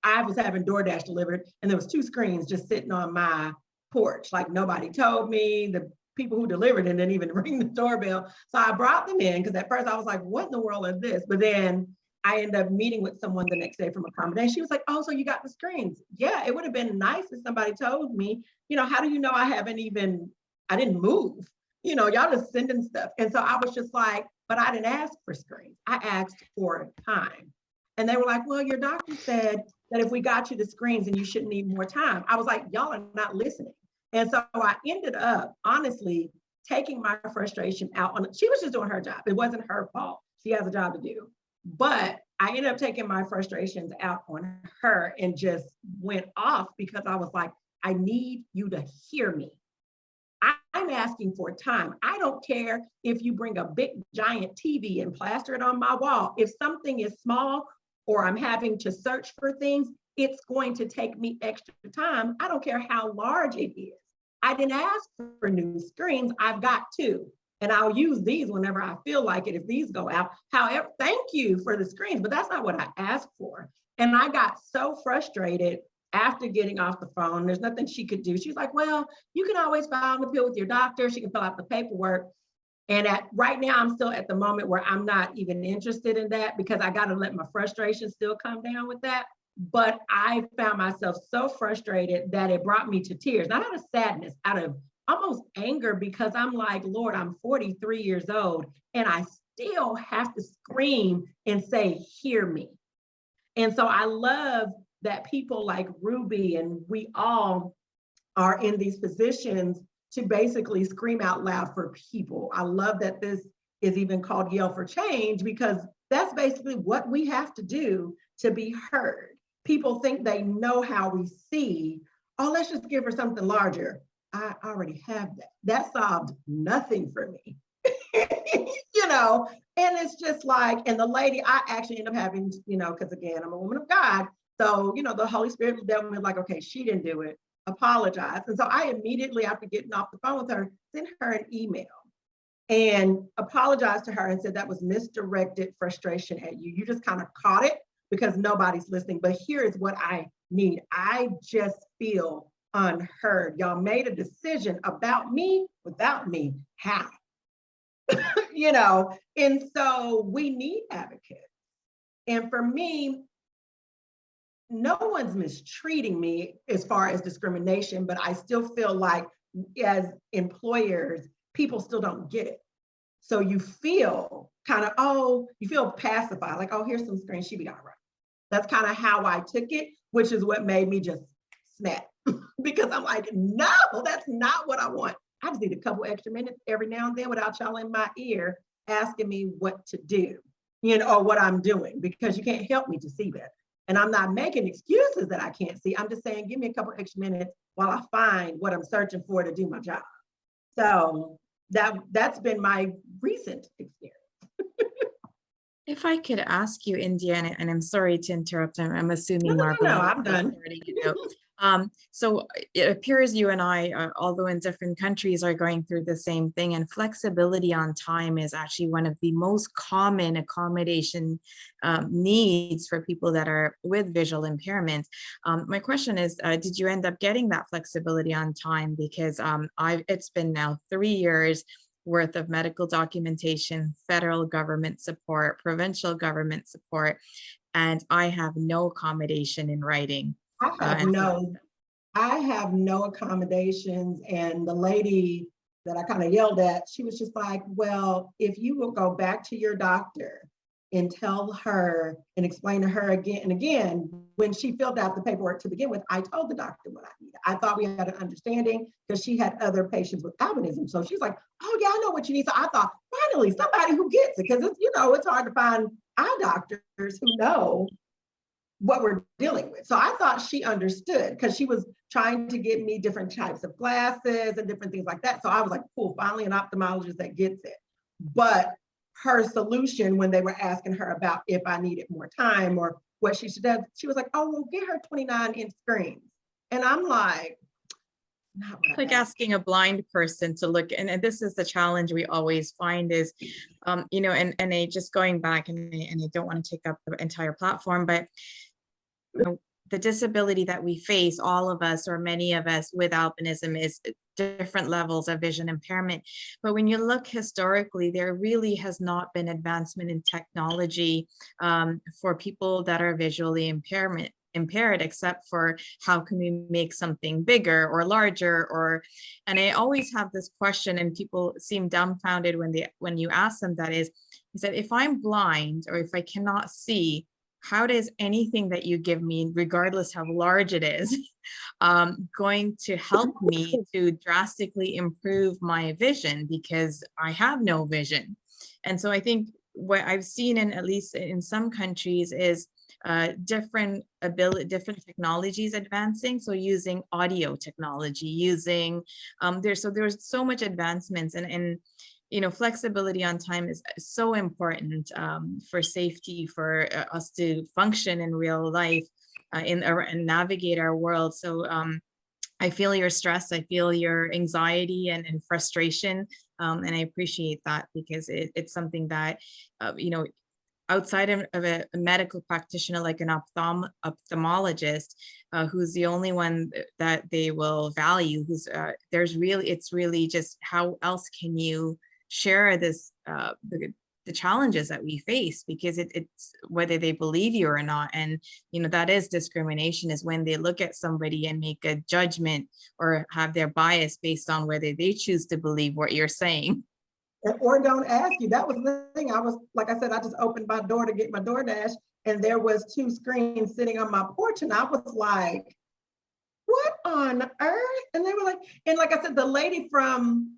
I was having DoorDash delivered, and there was 2 screens just sitting on my porch. Like, nobody told me. The people who delivered it didn't even ring the doorbell. So I brought them in, because at first I was like, what in the world is this? But then I ended up meeting with someone the next day from accommodation. She was like, oh, so you got the screens. Yeah, it would have been nice if somebody told me, how do you know I didn't move? Y'all just sending stuff. And so I was just like, but I didn't ask for screens. I asked for time. And they were like, well, your doctor said that if we got you the screens, then you shouldn't need more time. I was like, y'all are not listening. And so I ended up, honestly, taking my frustration out on, she was just doing her job. It wasn't her fault. She has a job to do. But I ended up taking my frustrations out on her and just went off, because I was like, I need you to hear me. I'm asking for time. I don't care if you bring a big giant TV and plaster it on my wall. If something is small or I'm having to search for things, it's going to take me extra time. I don't care how large it is. I didn't ask for new screens. I've got 2. And I'll use these whenever I feel like it if these go out. However, thank you for the screens, but that's not what I asked for. And I got so frustrated after getting off the phone. There's nothing she could do. She's like, well, you can always file an appeal with your doctor. She can fill out the paperwork. And right now, I'm still at the moment where I'm not even interested in that, because I got to let my frustration still come down with that. But I found myself so frustrated that it brought me to tears, not out of sadness, out of almost anger, because I'm like, Lord, I'm 43 years old and I still have to scream and say, hear me. And so I love that people like Ruby and we all are in these positions to basically scream out loud for people. I love that this is even called Yell for Change, because that's basically what we have to do to be heard. People think they know how we see. Oh, let's just give her something larger. I already have that. That solved nothing for me. And it's just like, and the lady, I actually end up having, because again, I'm a woman of God. So, the Holy Spirit was dealt with like, okay, she didn't do it, apologize. And so I immediately, after getting off the phone with her, sent her an email and apologized to her and said that was misdirected frustration at you. You just kind of caught it because nobody's listening. But here is what I need. I just feel unheard. Y'all made a decision about me without me. How? You know, and so we need advocates. And for me, no one's mistreating me as far as discrimination, but I still feel like as employers, people still don't get it. So you feel kind of, oh, you feel pacified, like, oh, here's some screen, she be all right. That's kind of how I took it, which is what made me just snap. Because I'm like, no, that's not what I want. I just need a couple extra minutes every now and then without y'all in my ear asking me what to do, you know, or what I'm doing, because you can't help me to see that. And I'm not making excuses that I can't see. I'm just saying, give me a couple extra minutes while I find what I'm searching for to do my job. So that's been my recent experience. If I could ask you, Indiana, and I'm sorry to interrupt, I'm assuming No, I'm done. So it appears you and I, although in different countries, are going through the same thing, and flexibility on time is actually one of the most common accommodation needs for people that are with visual impairments. My question is, did you end up getting that flexibility on time? Because it's been now 3 years worth of medical documentation, federal government support, provincial government support, and I have no accommodation in writing. I have no accommodations. And the lady that I kind of yelled at, she was just like, well, if you will go back to your doctor and tell her and explain to her again and again, when she filled out the paperwork to begin with, I told the doctor what I needed. I thought we had an understanding because she had other patients with albinism. So she's like, oh yeah, I know what you need. So I thought, finally, somebody who gets it, because it's, you know, it's hard to find eye doctors who know what we're dealing with. So I thought she understood, because she was trying to get me different types of glasses and different things like that. So I was like, cool, finally an ophthalmologist that gets it. But her solution, when they were asking her about if I needed more time or what she should do, she was like, oh, well, get her 29-inch screens. And I'm like, not what it's like asking a blind person to look, and this is the challenge we always find is, you know, and I just going back, and I don't want to take up the entire platform, but you know, the disability that we face, all of us or many of us with albinism, is different levels of vision impairment. But when you look historically, there really has not been advancement in technology for people that are visually impaired, except for how can we make something bigger or larger, or, and I always have this question, and people seem dumbfounded when you ask them that, is that if I'm blind or if I cannot see, how does anything that you give me, regardless how large it is, going to help me to drastically improve my vision, because I have no vision? And so I think what I've seen, in at least in some countries, is different technologies advancing. So using audio technology, using there's so much advancements, and you know, flexibility on time is so important for safety, for us to function in real life and navigate our world. So I feel your stress, I feel your anxiety and frustration, and I appreciate that, because it's something that, you know, outside of a medical practitioner like an ophthalmologist, who's the only one that they will value, who's it's really just how else can you share this the challenges that we face, because it's whether they believe you or not. And you know, that is discrimination, is when they look at somebody and make a judgment or have their bias based on whether they choose to believe what you're saying. Or don't ask you. That was the thing. I was, like I said, I just opened my door to get my DoorDash, and there was 2 screens sitting on my porch, and I was like, what on earth? And they were like, and like I said, the lady from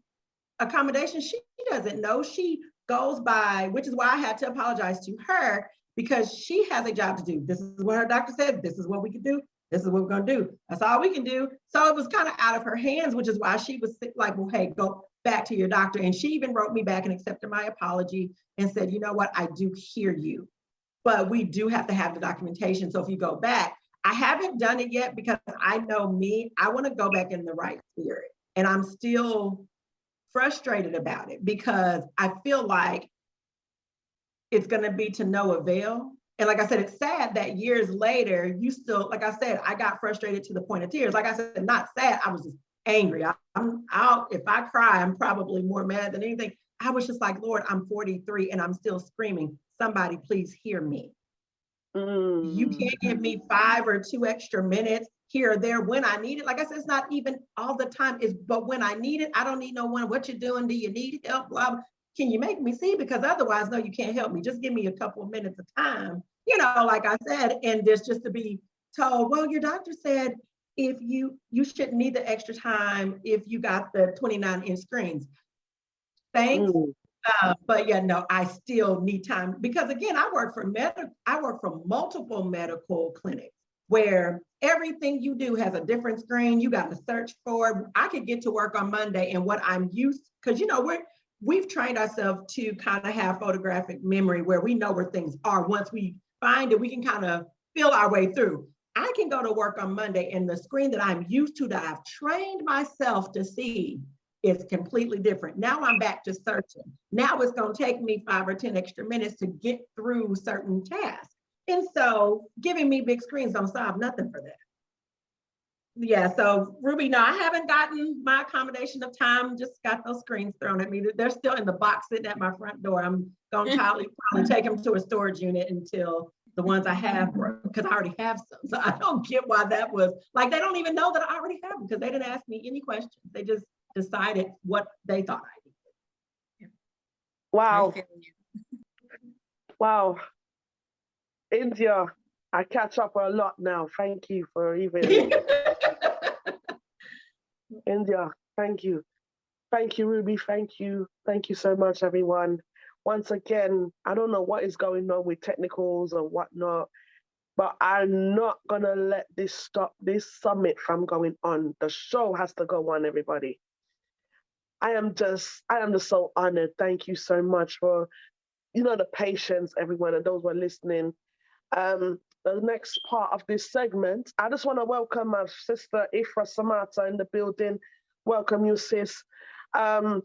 accommodation, she doesn't know. She goes by, which is why I had to apologize to her, because she has a job to do. This is what her doctor said. This is what we can do. This is what we're going to do. That's all we can do. So it was kind of out of her hands, which is why she was like, well, hey, go back to your doctor. And she even wrote me back and accepted my apology and said, you know what, I do hear you, but we do have to have the documentation. So if you go back, I haven't done it yet, because I know me, I want to go back in the right spirit. And I'm still frustrated about it, because I feel like it's going to be to no avail, And like I said, it's sad that years later, you still, like I said, I got frustrated to the point of tears. Like I said, not sad, I was just angry. I'm out. If I cry, I'm probably more mad than anything. I was just like, Lord, I'm 43 and I'm still screaming. Somebody please hear me. You can't give me 5 or 2 extra minutes here or there when I need it. Like I said, it's not even all the time, but when I need it, I don't need no one. What you doing? Do you need help? Blah, blah. Can you make me see? Because otherwise, no, you can't help me. Just give me a couple of minutes of time, like I said, and there's just to be told, well, your doctor said if you shouldn't need the extra time if you got the 29-inch screens. Thanks. But yeah, no, I still need time because again, I work for multiple medical clinics where everything you do has a different screen. You got to search for it. I could get to work on Monday and what I'm used, because we've trained ourselves to kind of have photographic memory where we know where things are. Once we find it, we can kind of feel our way through. I can go to work on Monday and the screen that I'm used to, that I've trained myself to see, is completely different. Now I'm back to searching. Now it's going to take me 5 or 10 extra minutes to get through certain tasks. And so giving me big screens don't solve nothing for that. Yeah, so Ruby, no, I haven't gotten my accommodation of time, just got those screens thrown at me. They're still in the box sitting at my front door. I'm going to probably take them to a storage unit until the ones I have broke, because I already have some. So I don't get why that was, like, they don't even know that I already have them because they didn't ask me any questions. They just decided what they thought I needed. Wow. Wow. India, I catch up a lot now. Thank you for even. India, thank you. Thank you, Ruby. Thank you. Thank you so much, everyone. Once again, I don't know what is going on with technicals or whatnot, but I'm not gonna let this stop this summit from going on. The show has to go on, everybody. I am just so honored. Thank you so much for, the patience, everyone, and those who are listening. The next part of this segment, I just want to welcome my sister Ifra Samata in the building. Welcome you, sis. The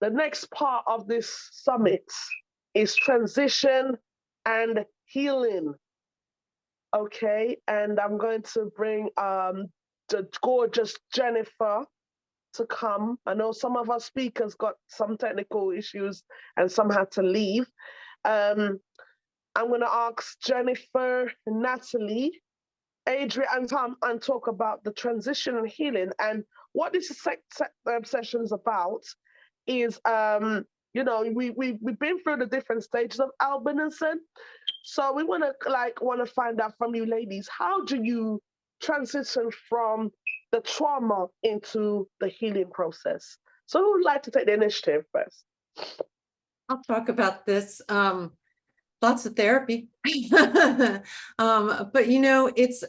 next part of this summit is transition and healing. Okay, and I'm going to bring the gorgeous Jennifer to come. I know some of our speakers got some technical issues and some had to leave. I'm going to ask Jennifer, Natalie, Adria, and Tom and talk about the transition and healing. And what this session is about is, we've been through the different stages of albinism. So we want to find out from you ladies, how do you transition from the trauma into the healing process? So who would like to take the initiative first? I'll talk about this. Lots of therapy. But it's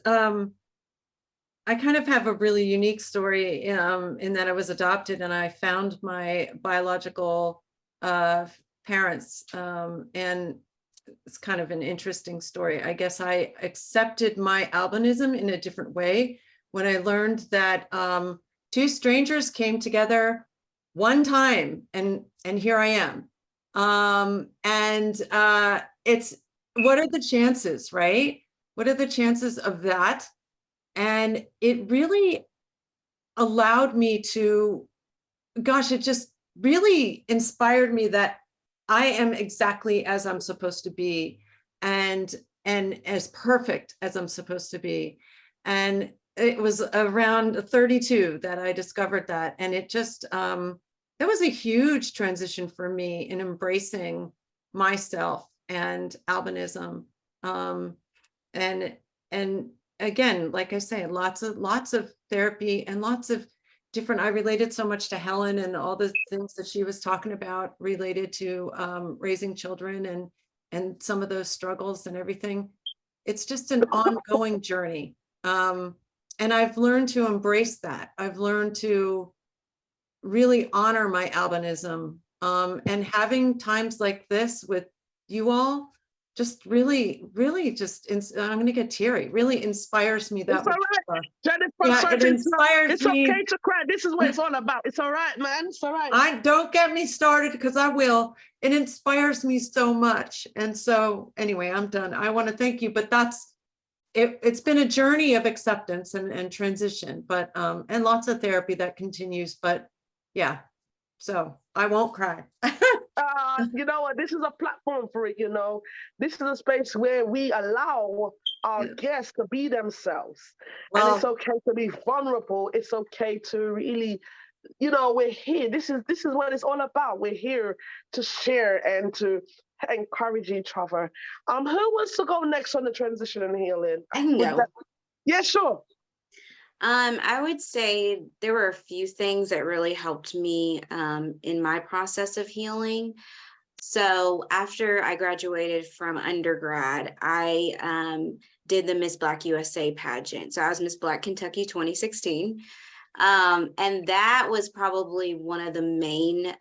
I kind of have a really unique story in that I was adopted and I found my biological parents, and it's kind of an interesting story. I guess I accepted my albinism in a different way when I learned that 2 strangers came together one time, and here I am. It's, what are the chances, right? What are the chances of that? And it really allowed me to, it just really inspired me that I am exactly as I'm supposed to be, and as perfect as I'm supposed to be. And it was around 32 that I discovered that. And it just, that was a huge transition for me in embracing myself and albinism. And again, like I say, lots of therapy and lots of different, I related so much to Helen and all the things that she was talking about related to raising children and some of those struggles and everything. It's just an ongoing journey. And I've learned to embrace that. I've learned to really honor my albinism, and having times like this with you all just really, really just, I'm going to get teary, really inspires me that It's all much right. more. Jennifer, Yeah, it inspires it's me. okay to cry. This is what it's all about. It's all right, man. It's all right. I don't get me started because I will. It inspires me so much. And so anyway, I'm done. I want to thank you, but it's been a journey of acceptance and transition, but and lots of therapy that continues, but yeah, so I won't cry. You know what? This is a platform for it. You know, this is a space where we allow our guests to be themselves, and it's okay to be vulnerable. It's okay to really, you know, we're here. This is what it's all about. We're here to share and to encourage each other. Who wants to go next on the transition and healing? I can go. Yeah, sure. I would say there were a few things that really helped me in my process of healing. So after I graduated from undergrad, I did the Miss Black USA pageant. So I was Miss Black Kentucky 2016. And that was probably one of the main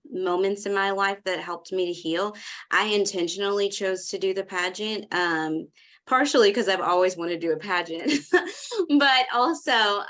moments in my life that helped me to heal. I intentionally chose to do the pageant, partially because I've always wanted to do a pageant, but also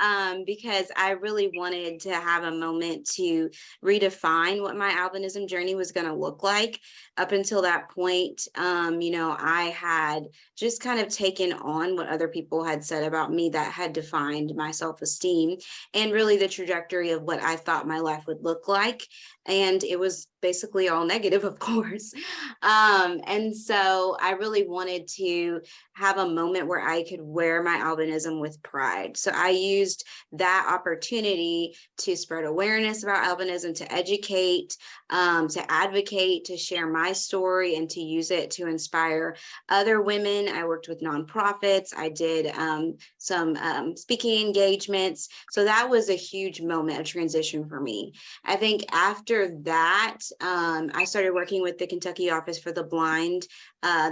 because I really wanted to have a moment to redefine what my albinism journey was going to look like. Up until that point, you know, I had just kind of taken on what other people had said about me that had defined my self-esteem and really the trajectory of what I thought my life would look like. And it was basically all negative, of course. And so I really wanted to have a moment where I could wear my albinism with pride. So I used that opportunity to spread awareness about albinism, to educate, to advocate, to share my story, and to use it to inspire other women. I worked with nonprofits. I did some speaking engagements. So that was a huge moment of transition for me. I think after that, I started working with the Kentucky Office for the Blind.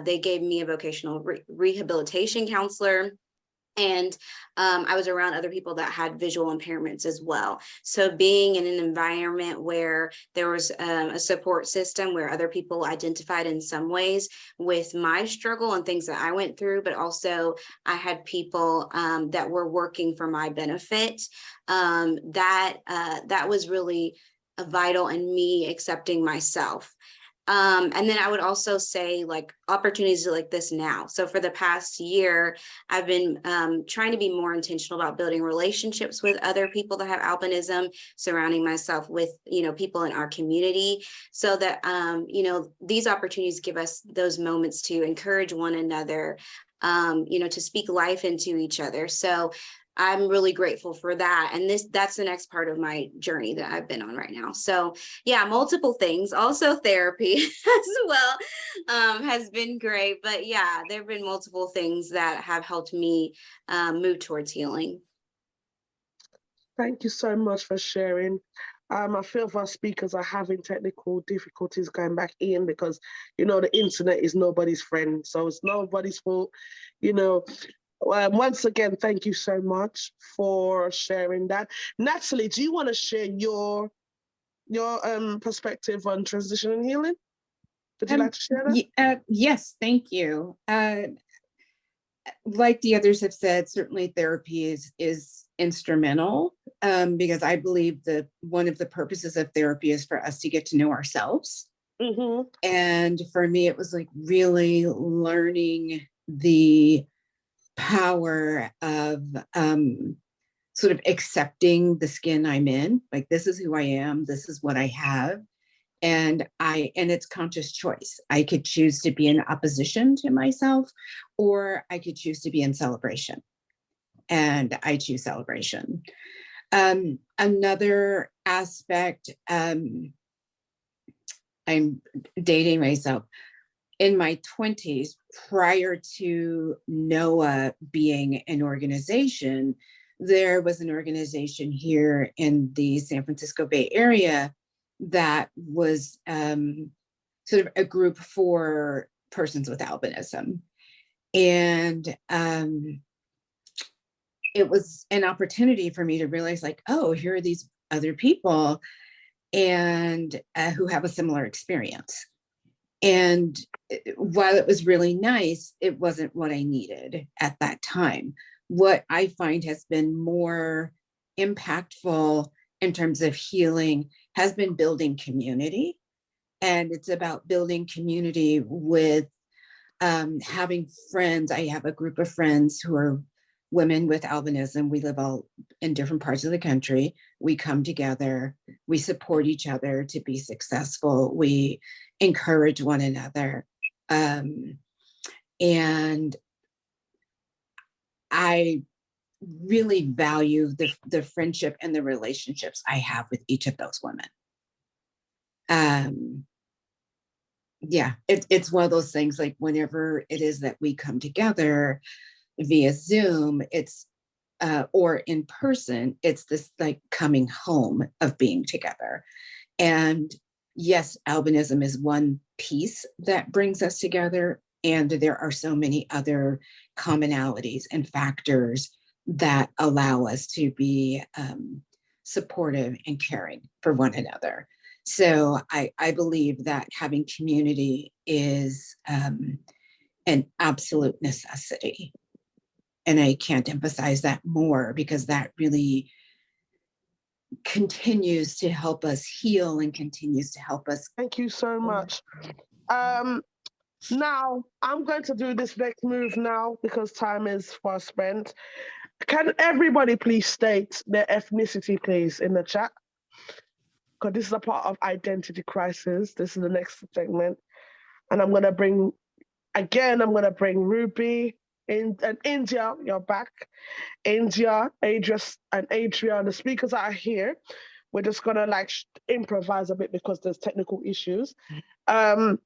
They gave me a vocational rehabilitation counselor. And I was around other people that had visual impairments as well. So being in an environment where there was a support system where other people identified in some ways with my struggle and things that I went through, but also I had people that were working for my benefit, that was really vital in me accepting myself. And then I would also say like opportunities like this now. So for the past year, I've been trying to be more intentional about building relationships with other people that have albinism, surrounding myself with, you know, people in our community so that, you know, these opportunities give us those moments to encourage one another, you know, to speak life into each other. So I'm really grateful for that. And that's the next part of my journey that I've been on right now. So yeah, multiple things, also therapy as well, has been great. But yeah, there have been multiple things that have helped me move towards healing. Thank you so much for sharing. A few of our speakers are having technical difficulties going back in because, you know, the internet is nobody's friend. So it's nobody's fault, you know. Once again, thank you so much for sharing that. Natalie, do you want to share your perspective on transition and healing? Would you like to share that? Yes, thank you. Like the others have said, certainly therapy is instrumental because I believe that one of the purposes of therapy is for us to get to know ourselves. Mm-hmm. And for me, it was like really learning the power of sort of accepting the skin I'm in, like this is who I am, this is what I have, and it's conscious choice. I could choose to be in opposition to myself, or I could choose to be in celebration, and I choose celebration. Another aspect, I'm dating myself. In my 20s, prior to NOAA being an organization, there was an organization here in the San Francisco Bay Area that was sort of a group for persons with albinism. And it was an opportunity for me to realize like, oh, here are these other people and who have a similar experience. And while it was really nice, it wasn't what I needed at that time. What I find has been more impactful in terms of healing has been building community. And it's about building community with having friends. I have a group of friends who are women with albinism. We live all in different parts of the country. We come together, we support each other to be successful. We encourage one another. And I really value the friendship and the relationships I have with each of those women. Yeah, it's one of those things, like whenever it is that we come together via Zoom, it's or in person, it's this like coming home of being together. And yes, albinism is one piece that brings us together, and there are so many other commonalities and factors that allow us to be supportive and caring for one another. So I believe that having community is an absolute necessity. And I can't emphasize that more, because that really continues to help us heal and continues to help us. Thank you so much. Now, I'm going to do this next move now because time is fast spent. Can everybody please state their ethnicity, please, in the chat? Because this is a part of identity crisis. This is the next segment. And I'm going to bring Ruby in, and India, you're back. India, Adria, and Adria, the speakers are here. We're just going to like improvise a bit because there's technical issues. So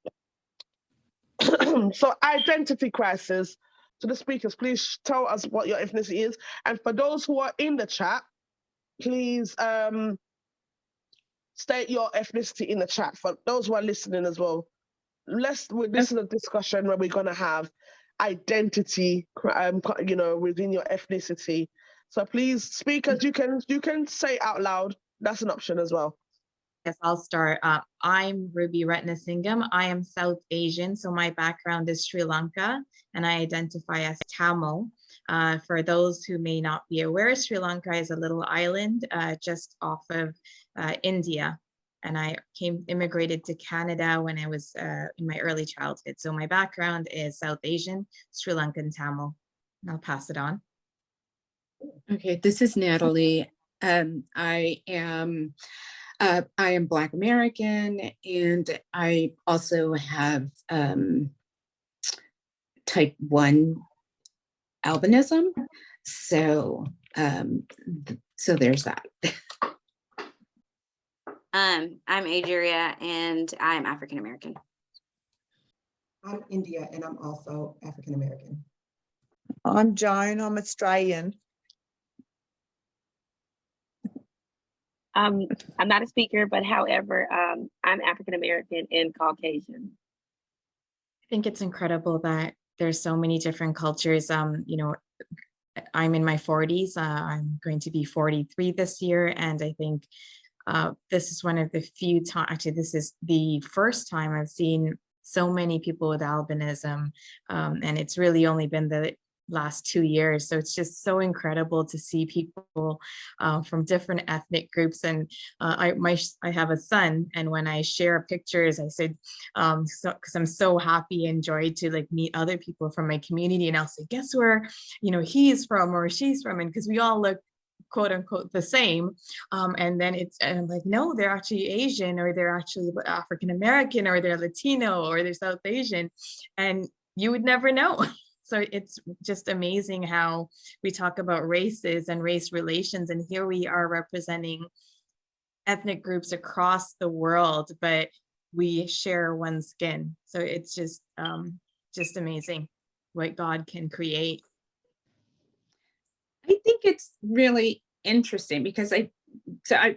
identity crisis. To the speakers, please tell us what your ethnicity is. And for those who are in the chat, please state your ethnicity in the chat. For those who are listening as well, this is a discussion where we're going to have identity, within your ethnicity. So please, speakers, you can say out loud. That's an option as well. Yes, I'll start. I'm Ruby Ratnasingham. I am South Asian, so my background is Sri Lanka, and I identify as Tamil. For those who may not be aware, Sri Lanka is a little island just off of India, and I immigrated to Canada when I was in my early childhood. So my background is South Asian, Sri Lankan Tamil. And I'll pass it on. Okay, this is Natalie. I am Black American, and I also have type 1 albinism. So, so there's that. I'm Adria, and I'm African American. I'm India, and I'm also African American. I'm Joan, I'm Australian. I'm not a speaker, but however, I'm African American and Caucasian. I think it's incredible that there's so many different cultures. I'm in my 40s. I'm going to be 43 this year, and I think this is one of the few times, actually this is the first time I've seen so many people with albinism, and it's really only been the last 2 years. So it's just so incredible to see people from different ethnic groups. And I have a son, and when I share pictures, I said, because I'm so happy and joy to like meet other people from my community, and I'll say, guess where he's from or she's from, and because we all look quote unquote the same, and then I'm like, no, they're actually Asian, or they're actually African American, or they're Latino, or they're South Asian, and you would never know. So it's just amazing how we talk about races and race relations, and here we are representing ethnic groups across the world, but we share one skin. So it's just amazing what God can create. I think it's really interesting because I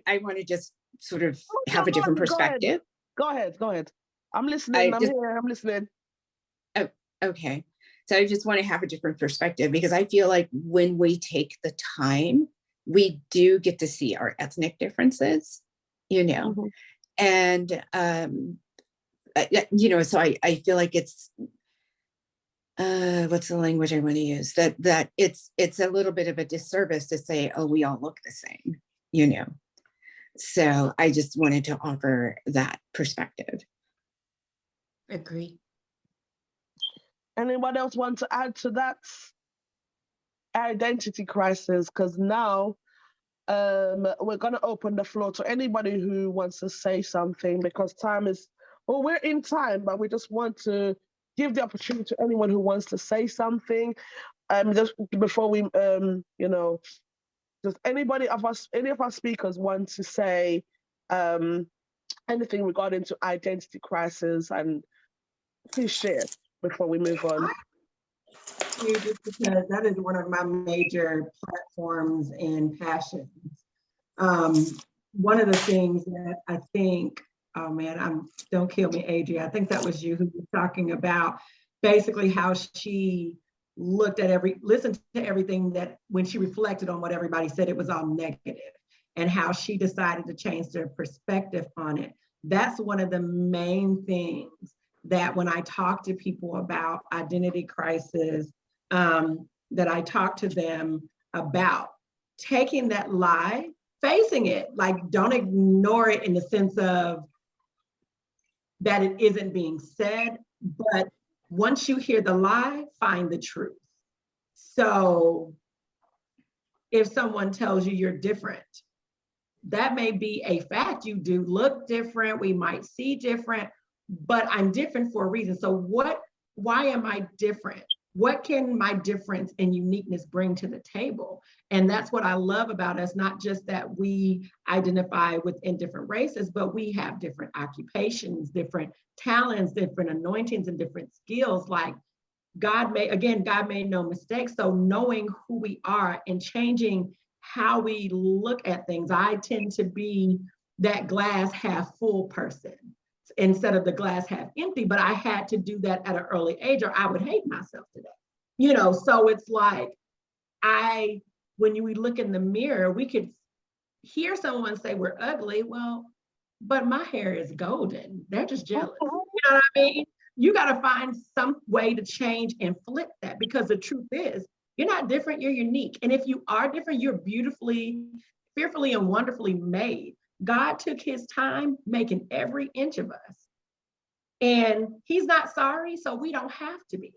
want to just sort of have a different perspective. Go ahead. I'm listening. I'm listening. Oh, okay. So I just want to have a different perspective, because I feel like when we take the time, we do get to see our ethnic differences, and you know, so I feel like it's, what's the language I want to use? That it's a little bit of a disservice to say, oh, we all look the same, you know? So I just wanted to offer that perspective. Agree. Anyone else want to add to that? Identity crisis, because now we're going to open the floor to anybody who wants to say something, because time is, well, we're in time, but we just want to give the opportunity to anyone who wants to say something. Just before we, you know, does any of our speakers want to say anything regarding to identity crisis? And please share before we move on. Just because that is one of my major platforms and passions. One of the things that I think, oh man, don't kill me, Adria. I think that was you who was talking about basically how she listened to everything, that when she reflected on what everybody said, it was all negative, and how she decided to change their perspective on it. That's one of the main things that when I talk to people about identity crisis, that I talk to them about taking that lie, facing it, like don't ignore it in the sense of that it isn't being said, but once you hear the lie, find the truth. So if someone tells you you're different, that may be a fact. You do look different, we might see different, but I'm different for a reason. So why am I different? What can my difference and uniqueness bring to the table? And that's what I love about us, not just that we identify within different races, but we have different occupations, different talents, different anointings, and different skills. Like God made no mistakes. So knowing who we are and changing how we look at things. I tend to be that glass half full person instead of the glass half empty, but I had to do that at an early age or I would hate myself today. You know, so it's like, when we look in the mirror, we could hear someone say we're ugly. Well, but my hair is golden. They're just jealous. You know what I mean? You got to find some way to change and flip that, because the truth is, you're not different, you're unique. And if you are different, you're beautifully, fearfully, and wonderfully made. God took his time making every inch of us. And he's not sorry, so we don't have to be.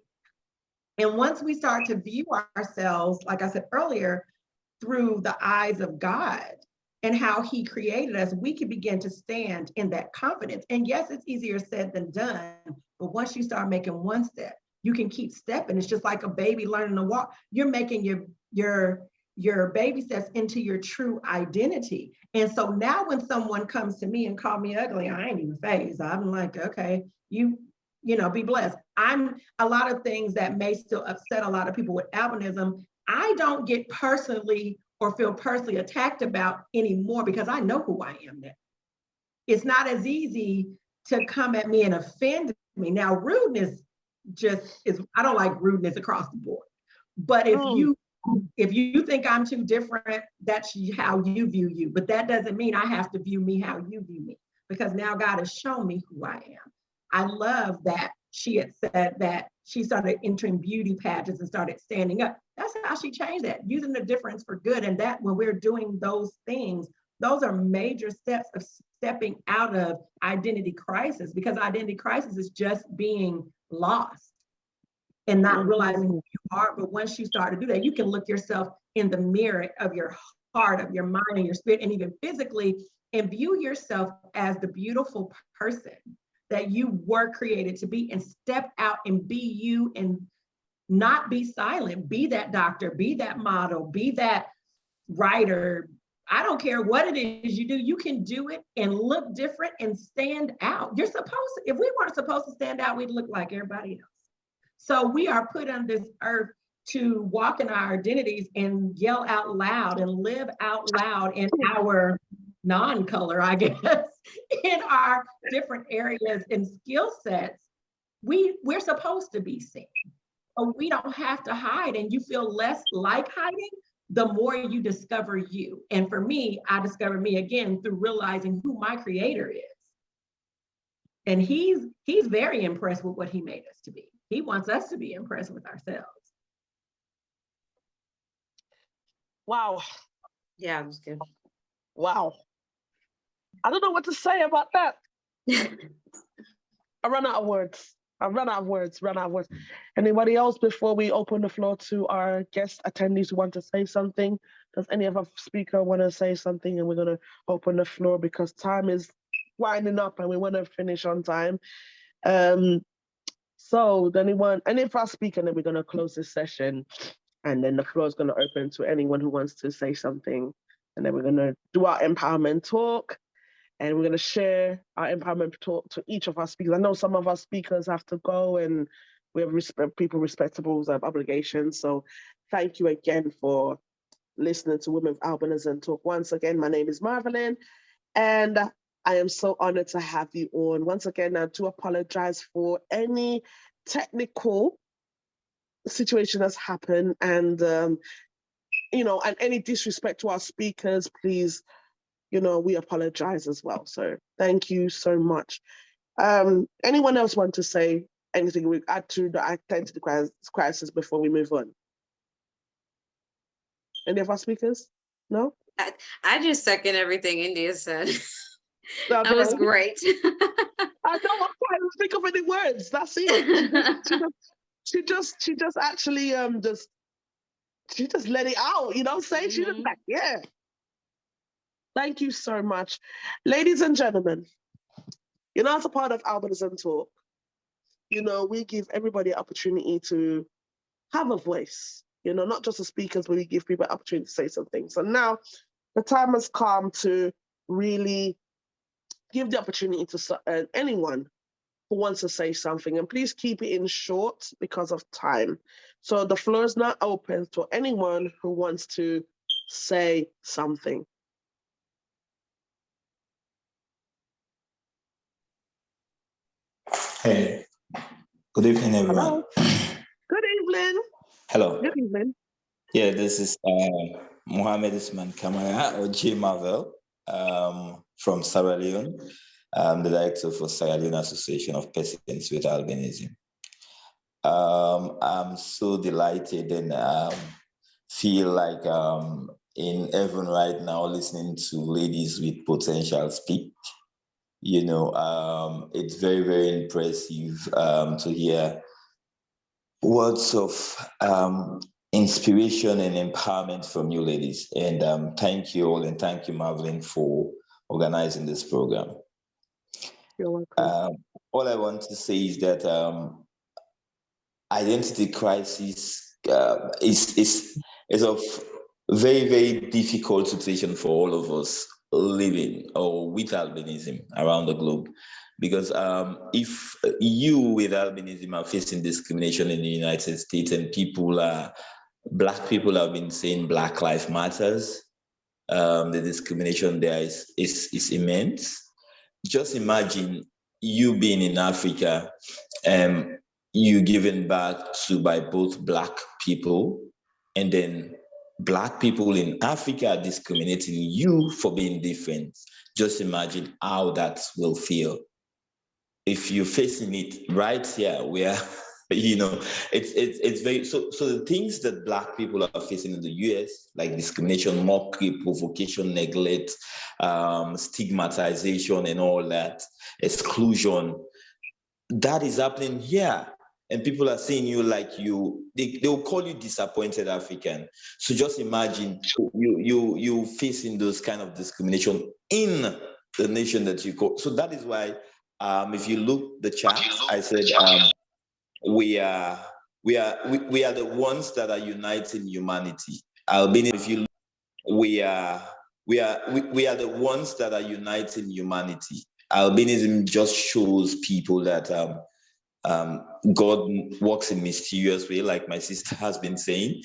And once we start to view ourselves, like I said earlier, through the eyes of God and how he created us, we can begin to stand in that confidence. And yes, it's easier said than done, but once you start making one step, you can keep stepping. It's just like a baby learning to walk. You're making your baby steps into your true identity. And so now when someone comes to me and call me ugly, I ain't even phased. I'm like, okay, you know, be blessed. I'm a lot of things that may still upset a lot of people with albinism. I don't get personally or feel personally attacked about anymore because I know who I am now. It's not as easy to come at me and offend me. Now, rudeness just is, I don't like rudeness across the board. But if you think I'm too different, that's how you view you. But that doesn't mean I have to view me how you view me, because now God has shown me who I am. I love that she had said that she started entering beauty pageants and started standing up. That's how she changed that, using the difference for good. And that when we're doing those things, those are major steps of stepping out of identity crisis, because identity crisis is just being lost and not realizing who you are. But once you start to do that, you can look yourself in the mirror of your heart, of your mind, and your spirit, and even physically, and view yourself as the beautiful person that you were created to be, and step out and be you and not be silent. Be that doctor, be that model, be that writer. I don't care what it is you do, you can do it and look different and stand out. You're supposed to, if we weren't supposed to stand out, we'd look like everybody else. So we are put on this earth to walk in our identities and yell out loud and live out loud in our non-color, I guess, in our different areas and skill sets. We're supposed to be seen. So we don't have to hide, and you feel less like hiding the more you discover you. And for me, I discovered me again through realizing who my creator is. And he's very impressed with what he made us to be. He wants us to be impressed with ourselves. Wow. Yeah, it was good. Wow. I don't know what to say about that. I run out of words. Run out of words. Anybody else before we open the floor to our guest attendees who want to say something? Does any of our speaker want to say something? And we're going to open the floor because time is winding up and we want to finish on time. So any of our speaker, and then we're going to close this session. And then the floor is going to open to anyone who wants to say something. And then we're going to do our empowerment talk. And we're going to share our empowerment talk to each of our speakers. I know some of our speakers have to go and we have people respectable obligations. So thank you again for listening to Women with Albinism Talk. Once again, my name is Marvalyn, and I am so honored to have you on. Once again, I do apologize for any technical situation that's happened and, and any disrespect to our speakers, please, we apologize as well. So thank you so much. Anyone else want to say anything we add to the identity crisis before we move on? Any of our speakers? No? I just second everything India said. Okay. That was great. I know, I'm trying to think of any words. That's it. She just actually she just let it out, you know what I'm saying? She just like, yeah. Thank you so much. Ladies and gentlemen, as a part of Albinism Talk, we give everybody an opportunity to have a voice, not just the speakers, but we give people an opportunity to say something. So now the time has come to really give the opportunity to anyone who wants to say something. And please keep it in short because of time. So the floor is now open to anyone who wants to say something. Hey, good evening, everyone. Hello. Good evening. Hello. Good evening. Yeah, this is Mohammed Usman Kamara or J Marvel from Sierra Leone. I'm the director for Sierra Leone Association of Persons with Albinism. I'm so delighted and feel like in heaven right now listening to ladies with potential speak. It's very, very impressive to hear words of inspiration and empowerment from you ladies. And thank you all, and thank you, Marvalyn, for organizing this program. You're welcome. All I want to say is that identity crisis is of very, very difficult situation for all of us living or with albinism around the globe. Because if you with albinism are facing discrimination in the United States and Black people have been saying Black Lives Matters, the discrimination there is immense. Just imagine you being in Africa and you given back to by both Black people, and then Black people in Africa are discriminating you for being different. Just imagine how that will feel. If you're facing it right here, where it's very so the things that Black people are facing in the US, like discrimination, mockery, provocation, neglect, stigmatization, and all that, exclusion, that is happening here. And people are saying you like they will call you disappointed African. So just imagine you facing those kind of discrimination in the nation that you call. So that is why if you look the chat, I said we are the ones that are uniting humanity. If you look, we are the ones that are uniting humanity. Albinism just shows people that God works in mysterious way, like my sister has been saying.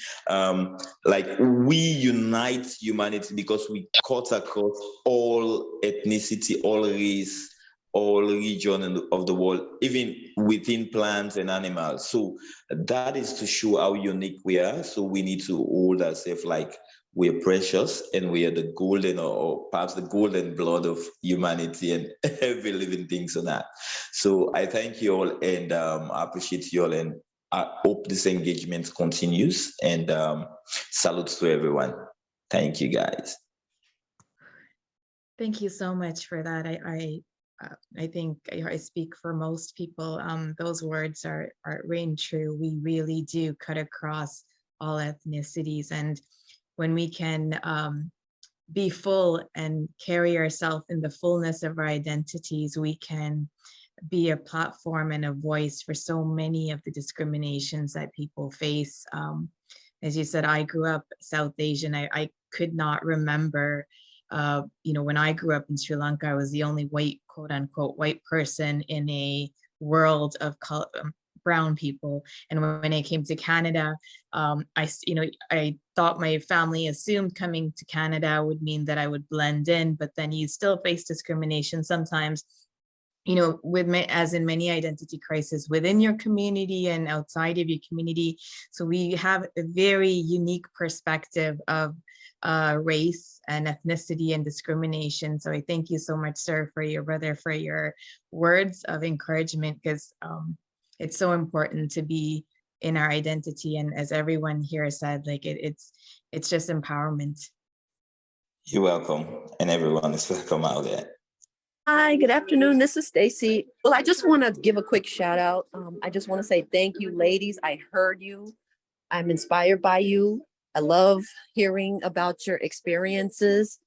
Like we unite humanity because we cut across all ethnicity, all race, all regions of the world, even within plants and animals. So that is to show how unique we are. So we need to hold ourselves like we're precious and we are the golden, or perhaps the golden blood of humanity and every living thing on that. So I thank you all, and I appreciate you all, and I hope this engagement continues, and salutes to everyone. Thank you, guys. Thank you so much for that. I think I speak for most people. Those words are ring true. We really do cut across all ethnicities, and when we can be full and carry ourselves in the fullness of our identities, we can be a platform and a voice for so many of the discriminations that people face. As you said, I grew up South Asian. I could not remember, when I grew up in Sri Lanka, I was the only white, quote unquote, white person in a world of brown people. And when I came to Canada, I thought my family assumed coming to Canada would mean that I would blend in, but then you still face discrimination sometimes, as in many identity crises within your community and outside of your community. So we have a very unique perspective of race and ethnicity and discrimination. So I thank you so much, sir, for your words of encouragement, because it's so important to be in our identity. And as everyone here said, like it's just empowerment. You're welcome. And everyone is welcome out there. Hi, good afternoon. This is Stacy. Well, I just want to give a quick shout out. I just want to say thank you, ladies. I heard you. I'm inspired by you. I love hearing about your experiences.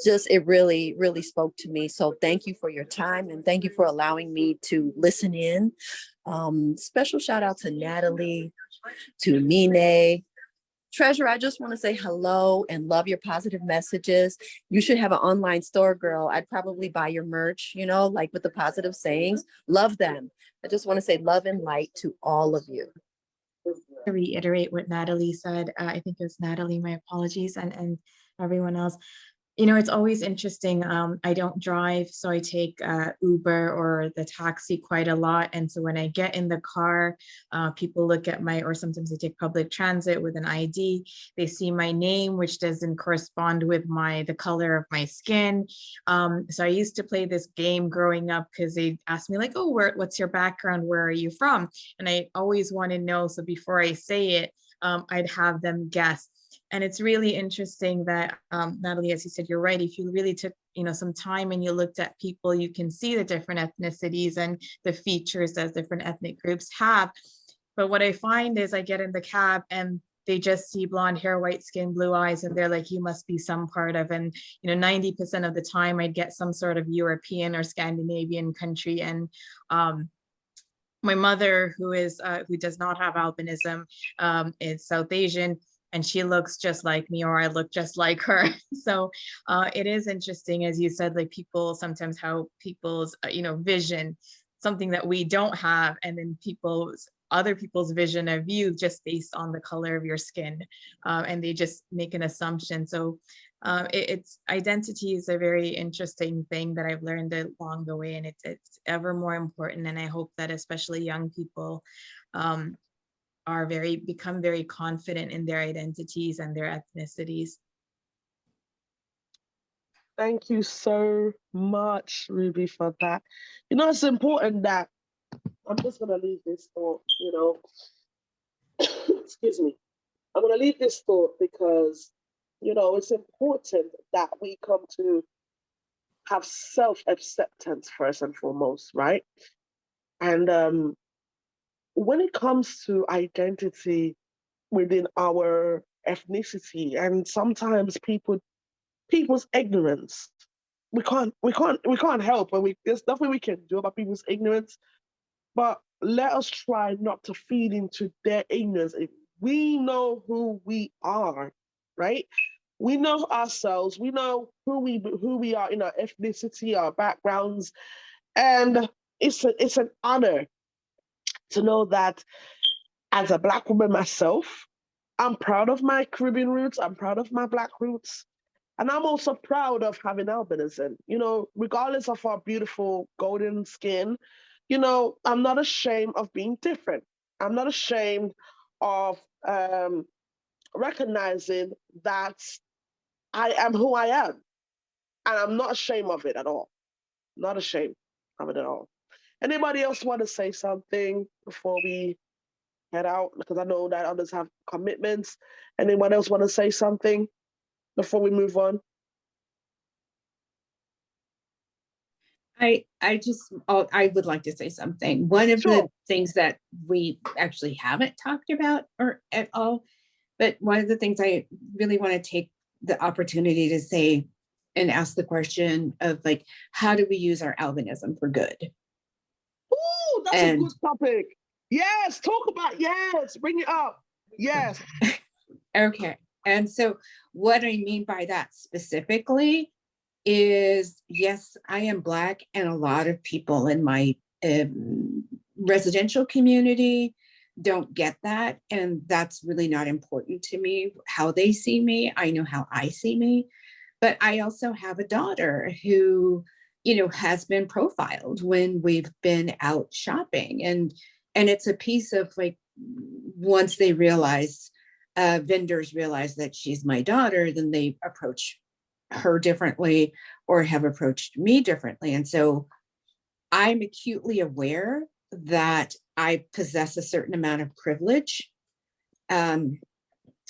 It really, really spoke to me. So thank you for your time, and thank you for allowing me to listen in. Special shout out to Natalie, to Mine. Treasure, I just want to say hello and love your positive messages. You should have an online store, girl. I'd probably buy your merch, like with the positive sayings. Love them. I just want to say love and light to all of you. To reiterate what Natalie said, I think it was Natalie, my apologies, and everyone else. It's always interesting. I don't drive, so I take Uber or the taxi quite a lot. And so when I get in the car, people look at or sometimes I take public transit with an ID. They see my name, which doesn't correspond with the color of my skin. So I used to play this game growing up, because they asked me like, oh, what's your background? Where are you from? And I always want to know. So before I say it, I'd have them guess. And it's really interesting that, Natalie, as you said, you're right. If you really took, some time and you looked at people, you can see the different ethnicities and the features that different ethnic groups have. But what I find is I get in the cab and they just see blonde hair, white skin, blue eyes, and they're like, you must be some part of, and 90% of the time I'd get some sort of European or Scandinavian country. And my mother, who does not have albinism, is South Asian, and she looks just like me, or I look just like her. So it is interesting, as you said, like how people's vision, something that we don't have, and then other people's vision of you just based on the color of your skin, and they just make an assumption. So identity is a very interesting thing that I've learned along the way, and it's ever more important. And I hope that especially young people become very confident in their identities and their ethnicities. Thank you so much, Ruby, for that. It's important that I'm just going to leave this thought, excuse me. I'm going to leave this thought because, it's important that we come to have self-acceptance first and foremost, right? And when it comes to identity within our ethnicity, and sometimes people's ignorance, we can't help, and there's nothing we can do about people's ignorance. But let us try not to feed into their ignorance. We know who we are, right? We know ourselves. We know who we are in our ethnicity, our backgrounds, and it's an honor to know that as a Black woman myself, I'm proud of my Caribbean roots. I'm proud of my Black roots. And I'm also proud of having albinism. You know, regardless of our beautiful golden skin, you know, I'm not ashamed of being different. I'm not ashamed of recognizing that I am who I am. And I'm not ashamed of it at all. Not ashamed of it at all. Anybody else want to say something before we head out? Because I know that others have commitments. Anyone else want to say something before we move on? I would like to say something. One of the things that we actually haven't talked about or at all, but one of the things I really want to take the opportunity to say and ask the question of, like, how do we use our albinism for good? Ooh, that's a good topic. Yes, talk about, yes, bring it up. Yes. Okay. And so what I mean by that specifically is, yes, I am Black, and a lot of people in my residential community don't get that. And that's really not important to me, how they see me. I know how I see me. But I also have a daughter who, you know, has been profiled when we've been out shopping. And it's a piece of, like, once they realize, vendors realize that she's my daughter, then they approach her differently or have approached me differently. And so I'm acutely aware that I possess a certain amount of privilege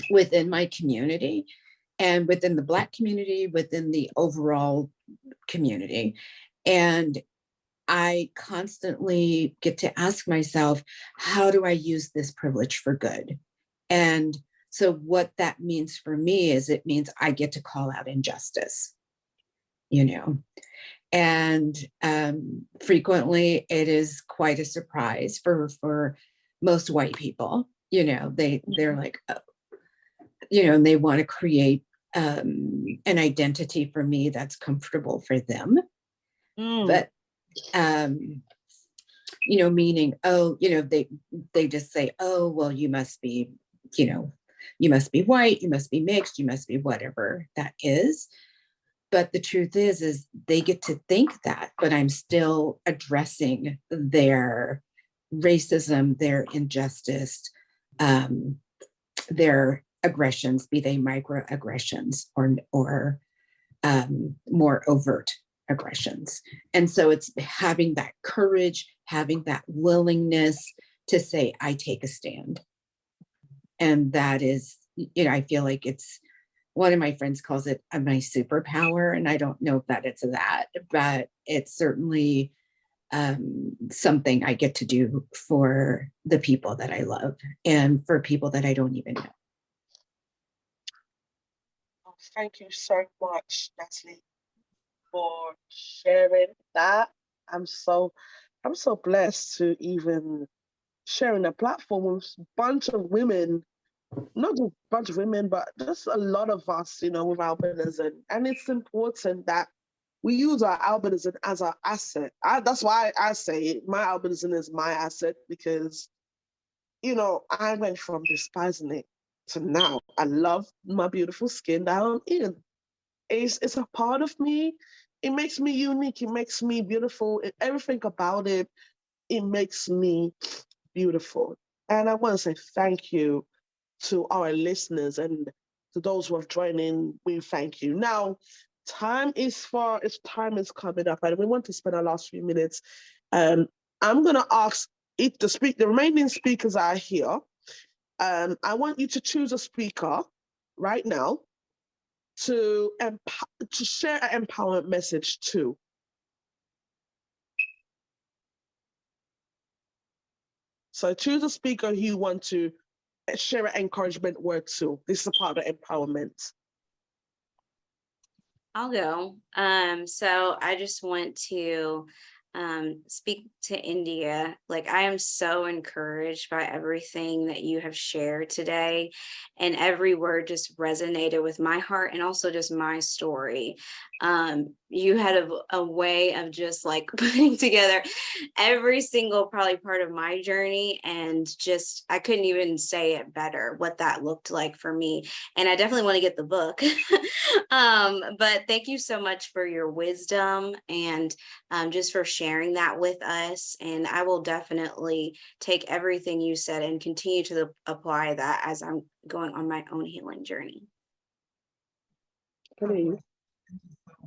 within my community and within the Black community, within the overall community. And I constantly get to ask myself, how do I use this privilege for good? And so what that means for me is, it means I get to call out injustice, you know, and frequently it is quite a surprise for most white people. You know, they're like, oh, you know, and they want to create an identity for me that's comfortable for them. But you know, meaning, oh, you know, they just say, oh, well, you must be, you know, you must be white, you must be mixed, you must be whatever that is. But the truth is they get to think that, but I'm still addressing their racism, their injustice, their aggressions, be they microaggressions or more overt aggressions. And so it's having that courage, having that willingness to say, I take a stand. And that is, you know, I feel like it's, one of my friends calls it my superpower. And I don't know if that it's that, but it's certainly something I get to do for the people that I love and for people that I don't even know. Oh, thank you so much, Natalie, for sharing that. I'm so blessed to even sharing a platform with a bunch of women, not just a bunch of women, but just a lot of us, you know, with albinism. And it's important that we use our albinism as our asset. That's why I say it. My albinism is my asset, because, you know, I went from despising it to now I love my beautiful skin that I'm in. It's a part of me. It makes me unique. It makes me beautiful. Everything about it, it makes me beautiful. And I want to say thank you to our listeners and to those who have joined in. We thank you. Now, time is coming up, and we want to spend our last few minutes. I'm going to ask if the remaining speakers are here. I want you to choose a speaker right now to share an empowerment message to. So choose a speaker who you want to share an encouragement word to. This is a part of empowerment. I'll go. So I just want to speak to India. Like, I am so encouraged by everything that you have shared today, and every word just resonated with my heart and also just my story. You had a way of just like putting together every single probably part of my journey, and just I couldn't even say it better what that looked like for me. And I definitely want to get the book. But thank you so much for your wisdom and just for sharing that with us. And I will definitely take everything you said and continue to apply that as I'm going on my own healing journey. Please.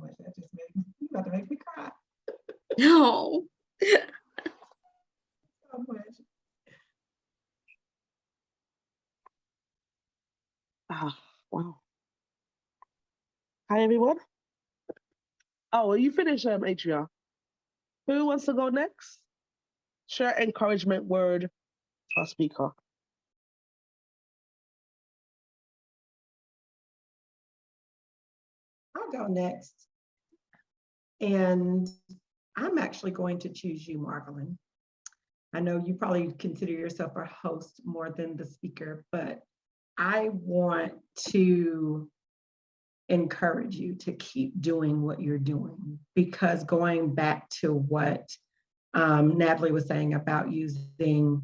That just made me, you about to make me cry. No. So much. Wow. Hi, everyone. Oh, well, you finished, Adria. Who wants to go next? Share encouragement word to our speaker. I'll go next. And I'm actually going to choose you, Marvalyn. I know you probably consider yourself a host more than the speaker, but I want to encourage you to keep doing what you're doing, because going back to what Natalie was saying about using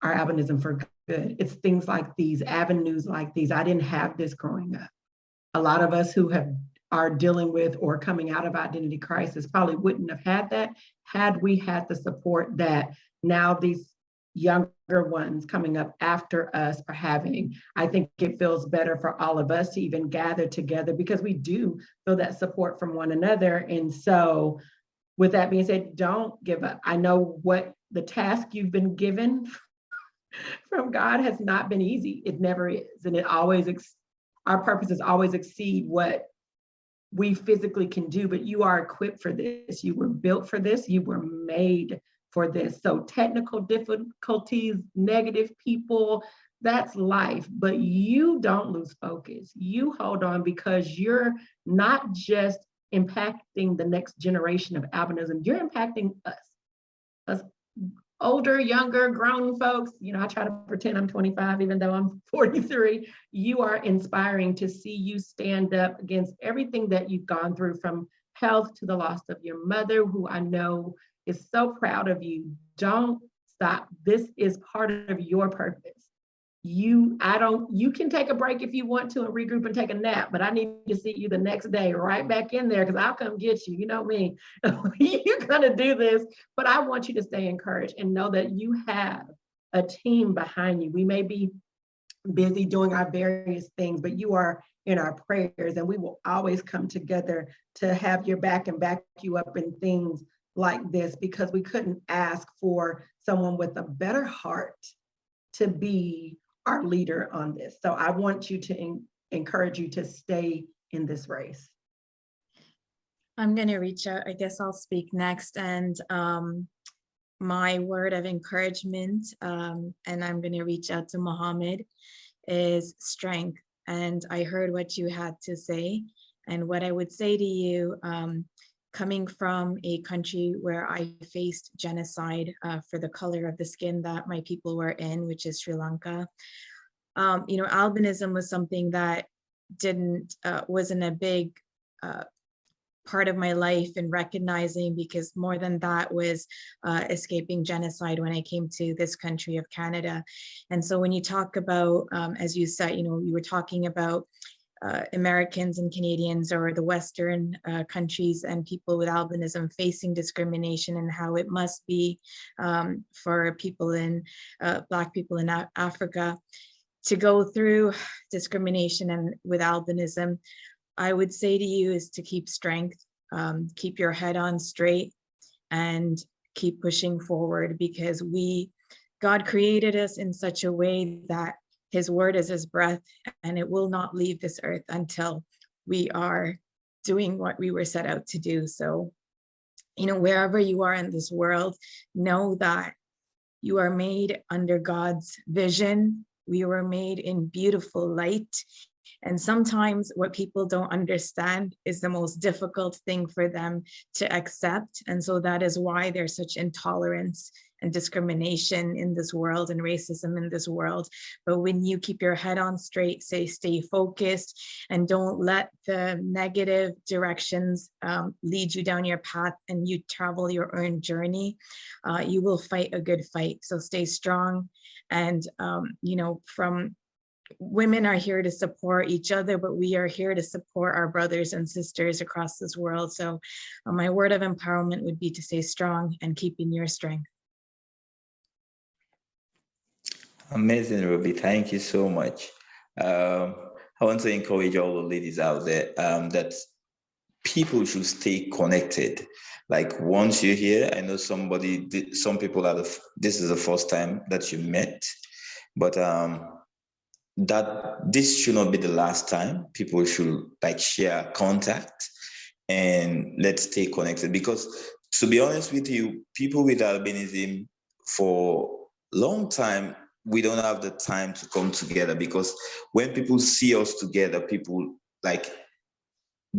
our albinism for good, it's things like these, avenues like these. I didn't have this growing up. A lot of us who are dealing with or coming out of identity crisis probably wouldn't have had that had we had the support that now these younger ones coming up after us are having. I think it feels better for all of us to even gather together, because we do feel that support from one another. And so with that being said, don't give up. I know what the task you've been given from God has not been easy. It never is. And it always, our purposes always exceed what we physically can do, but you are equipped for this. You were built for this. You were made for this. So technical difficulties, negative people, that's life, but you don't lose focus. You hold on, because you're not just impacting the next generation of albinism, you're impacting us older, younger, grown folks. You know, I try to pretend I'm 25, even though I'm 43. You are inspiring to see you stand up against everything that you've gone through, from health to the loss of your mother, who I know is so proud of you. Don't stop. This is part of your purpose. You can take a break if you want to and regroup and take a nap, but I need to see you the next day right back in there, because I'll come get you. You know me. You're gonna do this, but I want you to stay encouraged and know that you have a team behind you. We may be busy doing our various things, but you are in our prayers, and we will always come together to have your back and back you up in things like this, because we couldn't ask for someone with a better heart to be our leader on this. So I want you to encourage you to stay in this race. I'm going to reach out. I guess I'll speak next. And my word of encouragement, and I'm going to reach out to Mohammed, is strength. And I heard what you had to say. And what I would say to you, coming from a country where I faced genocide for the color of the skin that my people were in, which is Sri Lanka. You know, albinism was something that wasn't a big part of my life in recognizing, because more than that was escaping genocide when I came to this country of Canada. And so when you talk about, as you said, you know, you were talking about Americans and Canadians, or the Western countries and people with albinism facing discrimination, and how it must be for people in Black people in Africa to go through discrimination and with albinism. I would say to you is to keep strength, keep your head on straight, and keep pushing forward, because God created us in such a way that His word is His breath, and it will not leave this earth until we are doing what we were set out to do. So, you know, wherever you are in this world, know that you are made under God's vision. We were made in beautiful light. And sometimes what people don't understand is the most difficult thing for them to accept. And so that is why there's such intolerance and discrimination in this world and racism in this world. But when you keep your head on straight, stay focused, and don't let the negative directions lead you down your path, and you travel your own journey, you will fight a good fight. So stay strong. And, women are here to support each other, but we are here to support our brothers and sisters across this world. So my word of empowerment would be to stay strong and keep in your strength. Amazing, Ruby. Thank you so much. I want to encourage all the ladies out there that people should stay connected. Like once you're here, I know some people this is the first time that you met, but that this should not be the last time. People should share contact and let's stay connected, because to be honest with you, people with albinism for a long time, we don't have the time to come together, because when people see us together, people